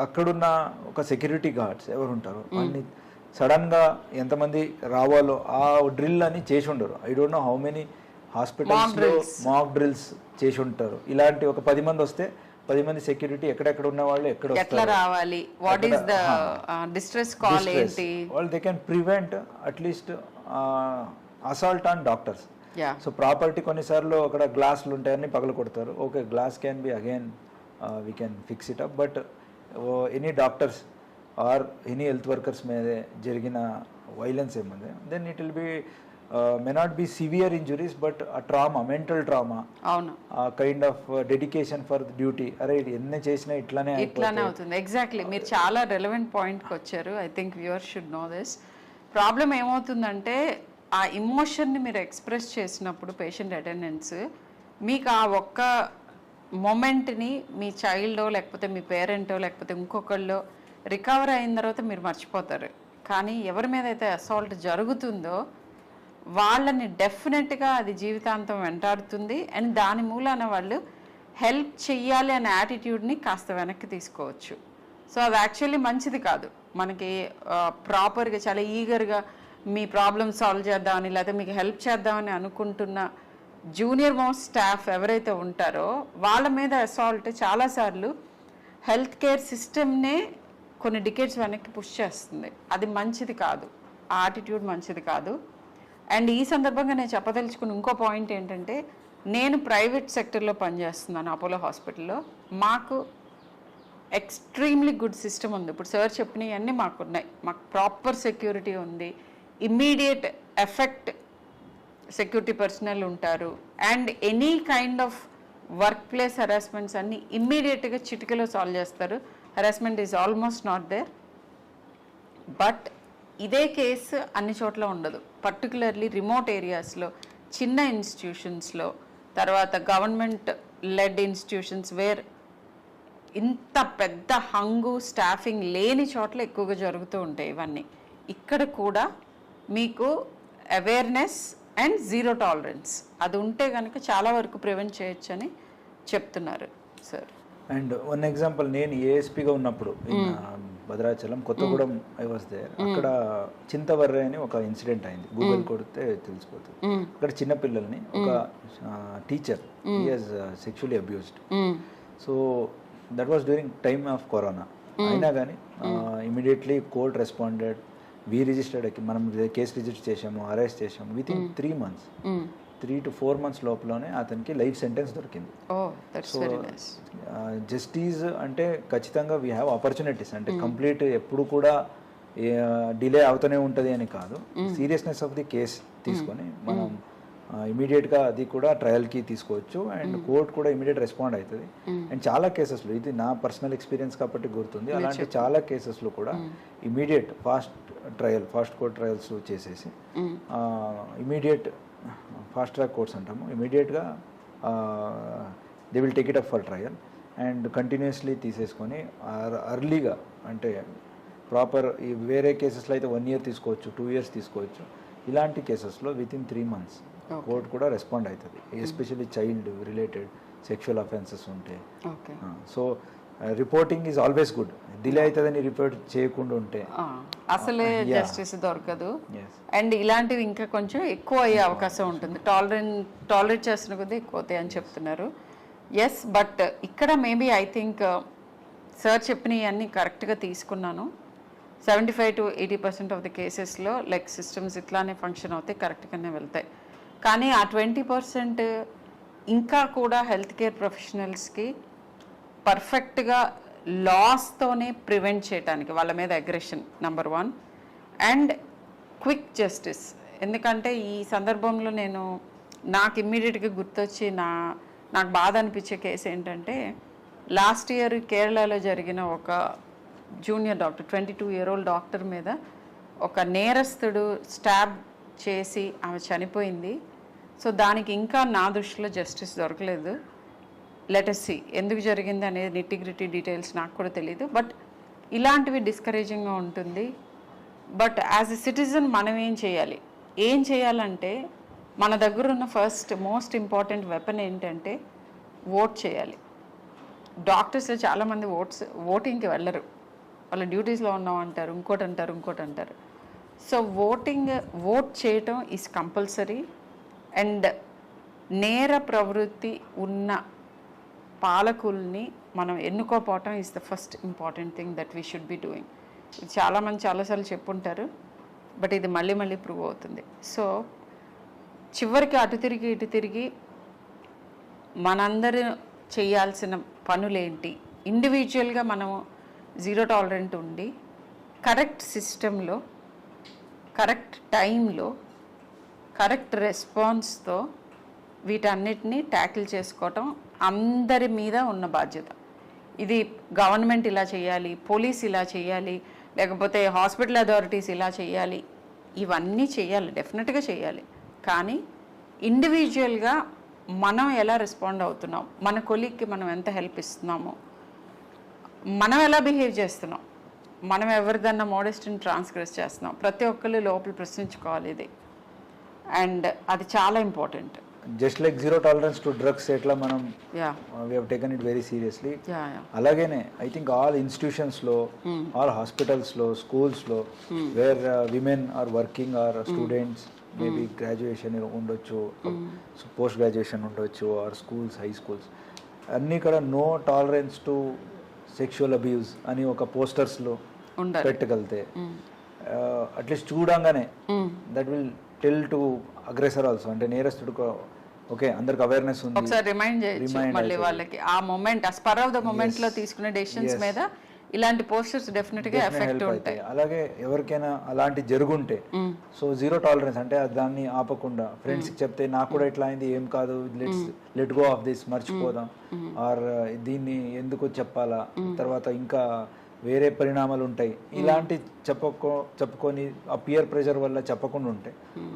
అక్కడున్న ఒక సెక్యూరిటీ గార్డ్స్ ఎవరు ఉంటారో అన్ని సడన్గా ఎంతమంది రావాలో ఆ డ్రిల్ అని చేసి ఉండరు. I don't know how many హాస్పిటల్స్లో మాక్ డ్రిల్స్ చేసి ఉంటారు. ఇలాంటి ఒక 10 మంది వస్తే 10 మంది సెక్యూరిటీ ఎక్కడెక్కడ ఉన్న వాళ్ళు ఎక్కడ ఎట్లా రావాలి, what is the distress call ఏంటి, వాళ్ళు they can prevent at least assault on doctors. So property కొన్నిసార్లు అక్కడ గ్లాసులు ఉంటాయని పగల కొడతారు. Okay, glass can be again we can fix it up. But any doctors or any health workers మీద జరిగిన వైలెన్స్ ఏముంది, then it will be may not be severe injuries but ఆ ట్రామా, మెంటల్ ట్రామా, అవును, kind of dedication for duty. అరే ఎన్ని చేసినా ఇట్లానే అవుతుంది. ఎగ్జాక్ట్లీ, మీరు చాలా రెలవెంట్ పాయింట్కి వచ్చారు. I think viewers should know this. Problem ఏమవుతుందంటే ఆ ఇమోషన్ని మీరు ఎక్స్ప్రెస్ చేసినప్పుడు పేషెంట్ అటెండెన్స్ మీకు ఆ ఒక్క మొమెంట్ని మీ చైల్డో లేకపోతే మీ పేరెంటో లేకపోతే ఇంకొకళ్ళో రికవర్ అయిన తర్వాత మీరు మర్చిపోతారు. కానీ ఎవరి మీద అయితే అసాల్ట్ జరుగుతుందో వాళ్ళని డెఫినెట్గా అది జీవితాంతం వెంటాడుతుంది. అండ్ దాని మూలాన వాళ్ళు హెల్ప్ చెయ్యాలి అనే యాటిట్యూడ్ని కాస్త వెనక్కి తీసుకోవచ్చు. సో అది యాక్చువల్లీ మంచిది కాదు. మనకి ప్రాపర్గా చాలా ఈగర్గా మీ ప్రాబ్లమ్ సాల్వ్ చేద్దామని లేకపోతే మీకు హెల్ప్ చేద్దామని అనుకుంటున్న జూనియర్ మోస్ట్ స్టాఫ్ ఎవరైతే ఉంటారో వాళ్ళ మీద అసాల్ట్ చాలాసార్లు హెల్త్ కేర్ సిస్టమ్నే కొన్ని డికేట్స్ వెనక్కి పుష్ చేస్తుంది. అది మంచిది కాదు, ఆ యాటిట్యూడ్ మంచిది కాదు. అండ్ ఈ సందర్భంగా నేను చెప్పదలుచుకున్న ఇంకో పాయింట్ ఏంటంటే, నేను ప్రైవేట్ సెక్టర్లో పనిచేస్తున్నాను అపోలో హాస్పిటల్లో. మాకు ఎక్స్ట్రీమ్లీ గుడ్ సిస్టమ్ ఉంది. ఇప్పుడు సార్ చెప్పినవన్నీ మాకున్నాయి. మాకు ప్రాపర్ సెక్యూరిటీ ఉంది, ఇమ్మీడియట్ ఎఫెక్ట్ సెక్యూరిటీ పర్సనల్ ఉంటారు. And any kind of work place harassments అన్నీ ఇమ్మీడియట్గా చిటికలో సాల్వ్ చేస్తారు. Harassment is almost not there. But ఇదే కేసు అన్ని చోట్ల ఉండదు. పర్టికులర్లీ రిమోట్ ఏరియాస్లో, చిన్న ఇన్స్టిట్యూషన్స్లో, తర్వాత గవర్నమెంట్ లెడ్ ఇన్స్టిట్యూషన్స్ వేర్ ఇంత పెద్ద హంగు స్టాఫింగ్ లేని చోట్ల ఎక్కువగా జరుగుతూ ఉంటాయి ఇవన్నీ. ఇక్కడ కూడా మీకు అవేర్నెస్ అండ్ జీరో టాలరెన్స్ అది ఉంటే కనుక చాలా వరకు ప్రివెంట్ చేయొచ్చు అని చెప్తున్నారు సార్. అండ్ వన్ ఎగ్జాంపుల్, నేను ఏఎస్పీగా ఉన్నప్పుడు Bhadrachalam Kothagudem I was there. అక్కడ చింతవర్రే అని ఒక ఇన్సిడెంట్ అయింది. గూగుల్ కొడితే తెలిసిపోతుంది. అక్కడ చిన్న పిల్లల్ని ఒక teacher he has sexually abused. So that was during time of corona. అయినా కానీ immediately court responded. We registered, మనం కేసు రిజిస్టర్ చేసాము, అరెస్ట్ చేసాము. With in 3 months, 3 to 4 months లోపలనే అతనికి లైఫ్ సెంటెన్స్ దొరికింది. సో జస్టిస్ అంటే ఖచ్చితంగా వీ హ్యావ్ ఆపర్చునిటీస్. అంటే కంప్లీట్ ఎప్పుడు కూడా డిలే అవుతూనే ఉంటుంది అని కాదు. సీరియస్నెస్ ఆఫ్ ది కేస్ తీసుకొని మనం ఇమీడియట్గా అది కూడా ట్రయల్కి తీసుకోవచ్చు. అండ్ కోర్ట్ కూడా ఇమీడియట్ రెస్పాండ్ అవుతుంది. అండ్ చాలా కేసెస్లో, ఇది నా పర్సనల్ ఎక్స్పీరియన్స్ కాబట్టి గుర్తుంది, అలాంటి చాలా కేసెస్లో కూడా immediate fast trial, fast court trials చేసేసి ఇమీడియట్ ఫాస్ట్ ట్రాక్ కోర్ట్స్ అంటాము, ఇమీడియట్గా they will take it up for trial and continuously తీసేసుకొని అర్లీగా, అంటే ప్రాపర్ వేరే కేసెస్లో అయితే 1 year తీసుకోవచ్చు, 2 years తీసుకోవచ్చు. ఇలాంటి కేసెస్లో విత్ ఇన్ 3 months కోర్ట్ కూడా రెస్పాండ్ అవుతుంది. Especially child related sexual offences ఉంటే. So reporting is always good. Delay అవుతుందని రిపోర్ట్ చేయకుండా ఉంటే అసలే జస్టిస్ దొరకదు. అండ్ ఇలాంటివి ఇంకా కొంచెం ఎక్కువ అయ్యే అవకాశం ఉంటుంది. టాలరేట్ చేస్తున్న కొద్దీ ఎక్కువ అవుతాయి అని చెప్తున్నారు. ఎస్, బట్ ఇక్కడ మేబీ ఐ థింక్ సార్ చెప్పినవి అన్నీ కరెక్ట్గా తీసుకున్నాను. 75 to 80% ఆఫ్ ది కేసెస్లో లైక్ సిస్టమ్స్ ఇట్లానే ఫంక్షన్ అవుతాయి, కరెక్ట్గానే వెళ్తాయి. కానీ ఆ 20% ఇంకా కూడా హెల్త్ కేర్ ప్రొఫెషనల్స్కి పర్ఫెక్ట్గా లాస్తోనే ప్రివెంట్ చేయడానికి వాళ్ళ మీద aggression number 1 and quick justice. ఎందుకంటే ఈ సందర్భంలో నాకు ఇమ్మీడియట్గా గుర్తొచ్చి నా నాకు బాధ అనిపించే కేసు ఏంటంటే లాస్ట్ ఇయర్ కేరళలో జరిగిన ఒక జూనియర్ డాక్టర్ 22-year-old డాక్టర్ మీద ఒక నేరస్తుడు స్టాబ్ చేసి ఆమె చనిపోయింది. సో దానికి ఇంకా నా దృష్టిలో జస్టిస్ దొరకలేదు. లెటస్ సి ఎందుకు జరిగింది అనేది నిటిగ్రిటీ డీటెయిల్స్ నాకు కూడా తెలియదు. బట్ ఇలాంటివి డిస్కరేజింగ్గా ఉంటుంది. బట్ యాజ్ ఎ సిటిజన్ మనం ఏం చేయాలంటే మన దగ్గర ఉన్న ఫస్ట్ మోస్ట్ ఇంపార్టెంట్ వెపన్ ఏంటంటే ఓట్ చేయాలి. డాక్టర్స్ చాలామంది ఓటింగ్కి వెళ్ళరు, వాళ్ళ డ్యూటీస్లో ఉన్నాం అంటారు, ఇంకోటి అంటారు. సో ఓట్ చేయటం ఈజ్ కంపల్సరీ. అండ్ నేర ప్రవృత్తి ఉన్న పాలకుల్ని మనం ఎన్నుకోపోవటం is the first important thing that we should be doing. ఇది చాలామంది చాలాసార్లు చెప్పుంటారు, బట్ ఇది మళ్ళీ ప్రూవ్ అవుతుంది. సో చివరికి అటు తిరిగి మనందరూ చేయాల్సిన పనులేంటి, ఇండివిజువల్గా మనము జీరో టాలరెంట్ ఉండి కరెక్ట్ సిస్టంలో, కరెక్ట్ టైంలో, కరెక్ట్ రెస్పాన్స్తో వీటన్నిటిని ట్యాకిల్ చేసుకోవటం అందరి మీద ఉన్న బాధ్యత. ఇది గవర్నమెంట్ ఇలా చేయాలి, పోలీస్ ఇలా చేయాలి, లేకపోతే హాస్పిటల్ అథారిటీస్ ఇలా చేయాలి, ఇవన్నీ చేయాలి, డెఫినెట్గా చేయాలి. కానీ ఇండివిజువల్గా మనం ఎలా రెస్పాండ్ అవుతున్నాం, మన కొలీగ్కి మనం ఎంత హెల్ప్ ఇస్తున్నామో, మనం ఎలా బిహేవ్ చేస్తున్నాం, మనం ఎవరిదన్నా మోడెస్ట్ని ట్రాన్స్గ్రెస్ చేస్తున్నాం, ప్రతి ఒక్కళ్ళు లోపల ప్రశ్నించుకోవాలి ఇది. అండ్ అది చాలా important. Just like zero tolerance to drugs ఎట్లా మనం we have taken it very seriously, అలాగేనే ఐ థింక్ ఆల్ ఇన్స్టిట్యూషన్స్లో, ఆల్ హాస్పిటల్స్లో, స్కూల్స్లో where women are working or students, maybe graduation ఉండొచ్చు, పోస్ట్ గ్రాడ్యుయేషన్ ఉండొచ్చు, ఆర్ స్కూల్స్, హై స్కూల్స్, అన్నీ కూడా no tolerance to sexual abuse అని ఒక పోస్టర్స్లో పెట్టగలితే అట్లీస్ట్ చూడంగానే that will tell to aggressor also, అంటే నేరస్తుడికి ఓకే అందరికి అవేర్నెస్ ఉంది, ఒకసారి రిమైండ్ చేయొచ్చు మళ్ళీ వాళ్ళకి. ఆ మూమెంట్, ఆ స్పర్ ఆఫ్ ద మూమెంట్ లో తీసుకునే డెసిషన్స్ మీద ఇలాంటి పోస్టర్స్ డెఫినెట్ గా ఎఫెక్ట్ ఉంటాయి. అలాగే ఎవరికైనా అలాంటి జరుగుంటే సో జీరో టాలరెన్స్ అంటే దాన్ని ఆపకుండా ఫ్రెండ్స్కి చెప్తే నాకు కూడా ఇట్లా అయింది, ఏం కాదు, లెట్ గో ఆఫ్ దిస్, మర్చిపోదాం, ఆర్ దీన్ని ఎందుకు చెప్పాలా, తర్వాత ఇంకా వేరే పరిణామాలు ఉంటాయి, ఇలాంటి చెప్పుకొని ఆ పియర్ ప్రెషర్ వల్ల చెప్పకుండా ఉంటే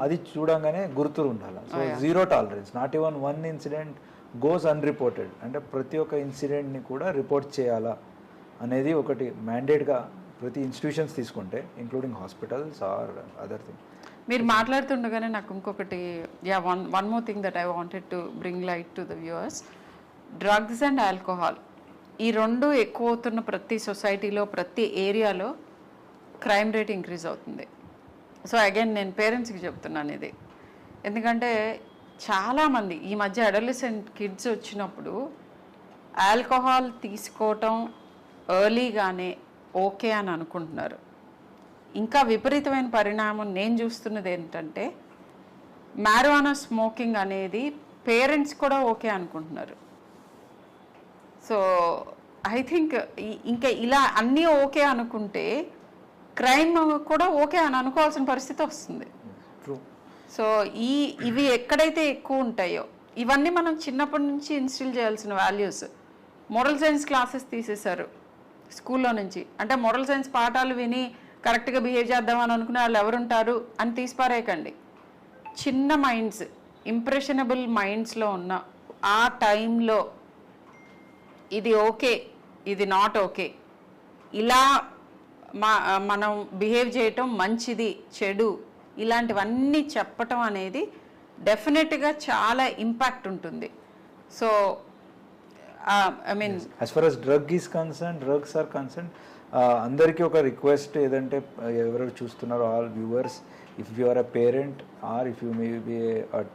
అది చూడంగానే గుర్తు ఉండాలి. So zero tolerance, not even one incident goes unreported, అంటే ప్రతి ఒక్క ఇన్సిడెంట్ని కూడా రిపోర్ట్ చేయాలా అనేది ఒకటి మ్యాండేట్గా ప్రతి ఇన్స్టిట్యూషన్స్ తీసుకుంటే, including hospitals or other thing. మీరు మాట్లాడుతుండగానే నాకు ఇంకొకటి, one more thing that I wanted to bring light to the viewers. Drugs and alcohol ఈ రెండు ఎక్కువ అవుతున్న ప్రతి సొసైటీలో, ప్రతి ఏరియాలో క్రైమ్ రేట్ ఇంక్రీజ్ అవుతుంది. సో అగైన్ నేను పేరెంట్స్కి చెప్తున్నాను ఇది, ఎందుకంటే చాలామంది ఈ మధ్య అడోలసెంట్ కిడ్స్ వచ్చినప్పుడు ఆల్కహాల్ తీసుకోవటం ఎర్లీగానే ఓకే అని అనుకుంటున్నారు. ఇంకా విపరీతమైన పరిణామం నేను చూస్తున్నది ఏంటంటే మ్యారిజువానా స్మోకింగ్ అనేది పేరెంట్స్ కూడా ఓకే అనుకుంటున్నారు. సో ఐ థింక్ ఇంకా ఇలా అన్నీ ఓకే అనుకుంటే క్రైమ్ కూడా ఓకే అని అనుకోవాల్సిన పరిస్థితి వస్తుంది. సో ఇవి ఎక్కడైతే ఎక్కువ ఉంటాయో ఇవన్నీ మనం చిన్నప్పటి నుంచి ఇన్స్టిల్ చేయాల్సిన వాల్యూస్. మోరల్ సైన్స్ క్లాసెస్ తీసేశారు స్కూల్లో నుంచి, అంటే మోరల్ సైన్స్ పాఠాలు విని కరెక్ట్గా బిహేవ్ చేద్దామని అనుకునే వాళ్ళు ఎవరుంటారు అని తీసిపారేయకండి. చిన్న మైండ్స్, ఇంప్రెషనబుల్ మైండ్స్లో ఉన్న ఆ టైంలో ఇది ఓకే, ఇది నాట్ ఓకే, ఇలా మనం బిహేవ్ చేయటం మంచిది, చెడు, ఇలాంటివన్నీ చెప్పటం అనేది డెఫినెట్గా చాలా ఇంపాక్ట్ ఉంటుంది. So I mean as far as drugs are concern, అందరికీ ఒక రిక్వెస్ట్ ఏదంటే, ఎవరెవరు చూస్తున్నారో all viewers, if you are a parent or if you may be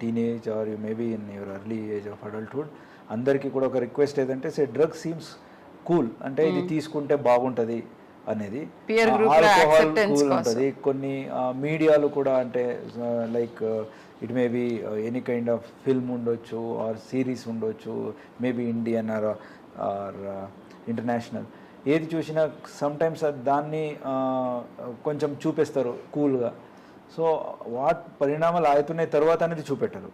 teenage or you may be in your early age of అడల్ట్హుడ్, అందరికీ కూడా ఒక request ఏదంటే, డ్రగ్ సీమ్స్ కూల్, అంటే ఇది తీసుకుంటే బాగుంటుంది అనేది, ఆల్కహాల్ కూల్ ఉంటుంది. కొన్ని మీడియాలు కూడా అంటే like it may be any kind of film ఉండొచ్చు ఆర్ సిరీస్ ఉండొచ్చు, మేబీ ఇండియన్ ఆర్ ఇంటర్నేషనల్, ఏది చూసినా సమ్టైమ్స్ దాన్ని కొంచెం చూపిస్తారు కూల్గా. సో వాట్ పరిణామాలు అవుతున్నాయి తర్వాత అనేది చూపెట్టరు.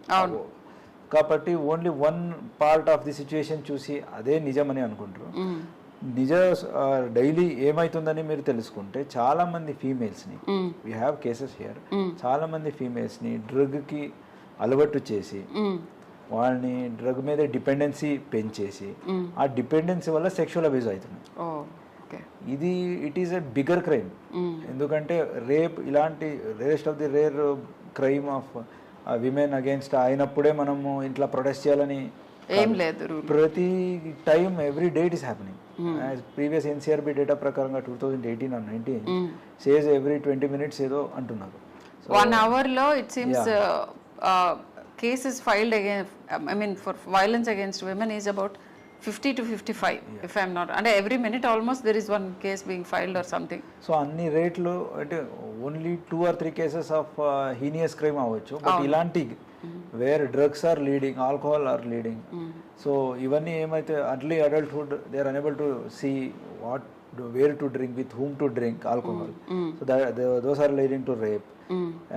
కాబట్టి only one part of the situation చూసి అదే నిజమని అనుకుంటారు. నిజ డైలీ ఏమైతుందని మీరు తెలుసుకుంటే చాలా మంది ఫీమేల్స్ని, వీ హ్యావ్ కేసెస్ హియర్, చాలా మంది ఫీమేల్స్ని డ్రగ్కి అలవాటు చేసి వాళ్ళని డ్రగ్ మీద డిపెండెన్సీ పెంచేసి ఆ డిపెండెన్సీ వల్ల సెక్షువల్ అబ్యూజ్ అవుతుంది. ఇది it is a bigger crime. ఎందుకంటే రేప్ ఇలాంటి rarest of the rare crime of women against అయినప్పుడే మనము ఇంట్లో ప్రొటెస్ట్ చేయాలని ఏం లేదు. ప్రతి time every day it is happening. Previous NCRB data ప్రకారంగా 2018 or 19 సేస్ ఎవ్రీ 20 minutes ఏదో అంటున్నారు. 1 hour లో it seems cases filed against, I mean for violence against women is about 50 to 55 if I'm not, and every minute almost there is one case being filed or something. So అన్ని రేట్లు అంటే only 2 or 3 cases of heinous crime అవ్వచ్చు, but ఇలాంటి where drugs are leading, alcohol are leading. So ఇవన్నీ ఏమైతే early adulthood they are unable to see what where to drink, with whom to drink alcohol. So those are leading to rape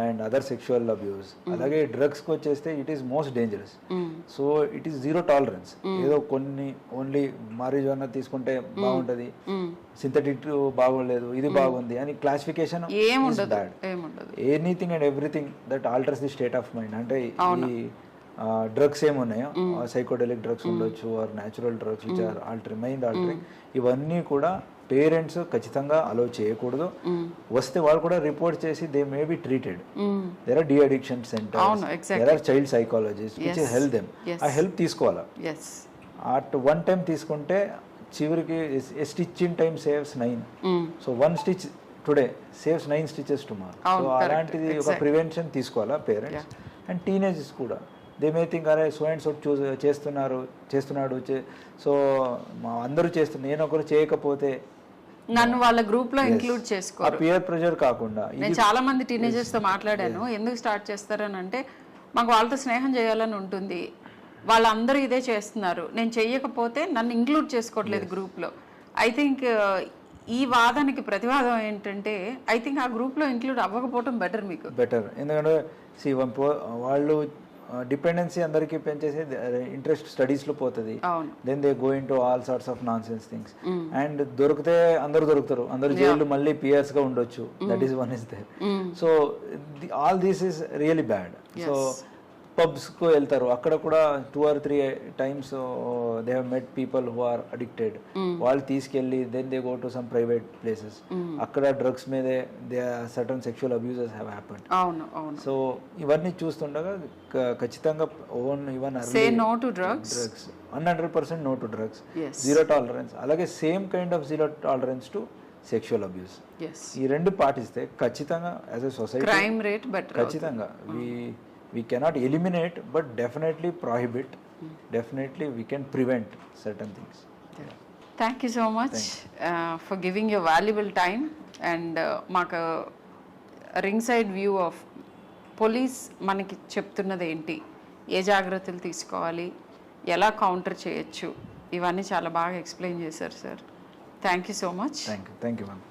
and other sexual abuse. అలాగే డ్రగ్స్కి వచ్చేస్తే it is most dangerous. So it is zero tolerance. ఏదో కొన్ని only మారిజువానా తీసుకుంటే బాగుంటుంది, synthetic బాగోలేదు, ఇది బాగుంది అని classification bad. Anything and everything that alters the state of mind. అంటే ఈ డ్రగ్స్ ఏమున్నాయో సైకోడెలిక్ డ్రగ్స్ ఉండొచ్చు or natural drugs which are altering, mind altering, ఇవన్నీ కూడా పేరెంట్స్ ఖచ్చితంగా అలో చేయకూడదు. వస్తే వాళ్ళు కూడా రిపోర్ట్ చేసి they may be treated. There are the addiction centres, there are child psychologist which help them. ఆ హెల్ప్ తీసుకోవాలా. అట్ వన్ టైం తీసుకుంటే చివరికి stitch in time saves 9. So 1 stitch today saves 9 stitches tomorrow. So అలాంటిది ఒక prevention తీసుకోవాలా parents. And teenagers కూడా they may think అరే so and so చేస్తున్నాడు, సో మా అందరూ చేస్తున్నారు, నేను ఒకరు చేయకపోతే నన్ను వాళ్ళ గ్రూప్ లో ఇంక్లూడ్ చేసుకోరు. పియర్ ప్రెషర్ కాకుండా నేను చాలా మంది టీనేజర్స్ తో మాట్లాడాను. ఎందుకు స్టార్ట్ చేస్తారని అంటే మాకు వాళ్ళతో స్నేహం చేయాలని ఉంటుంది, వాళ్ళందరూ ఇదే చేస్తున్నారు, నేను చెయ్యకపోతే నన్ను ఇంక్లూడ్ చేసుకోవట్లేదు గ్రూప్ లో. ఐ థింక్ ఈ వాదానికి ప్రతివాదం ఏంటంటే ఐ థింక్ ఆ గ్రూప్ లో ఇంక్లూడ్ అవ్వకపోవడం బెటర్. ఎందుకంటే వాళ్ళు డిపెండెన్సీ అందరికీ పెంచేసి ఇంట్రెస్ట్ స్టడీస్లో పోతుంది. Then they go into all sorts of nonsense things. And దొరికితే అందరు దొరుకుతారు, అందరు జైలు మళ్ళీ పియర్స్ గా ఉండొచ్చు. That is one is there. So all this is really bad. So పబ్స్కు వెళ్తారు, అక్కడ కూడా 2 or 3 times they have met people who are addicted. వాళ్ళు తీసుకెళ్ళి then they go to some private places, అక్కడ డ్రగ్స్ మీదే they certain sexual abuses have happened. So ఇవన్నీ చూస్తుండగా ఖచ్చితంగా say no to drugs, 100% no to drugs, zero tolerance. అలాగే same kind of zero tolerance to sexual abuse. ఈ రెండు పాటిస్తే ఖచ్చితంగా as a society crime rate better. ఖచ్చితంగా we cannot eliminate but definitely prohibit. Definitely we can prevent certain things. Thank you so much for giving your valuable time and మాకు ring side view of police మనకి చెప్తున్నది ఏంటి, ఏ జాగ్రత్తలు తీసుకోవాలి, ఎలా counter చేయొచ్చు, ఇవన్నీ చాలా బాగా ఎక్స్ప్లెయిన్ చేశారు sir. Thank you so much. Thank you ma'am.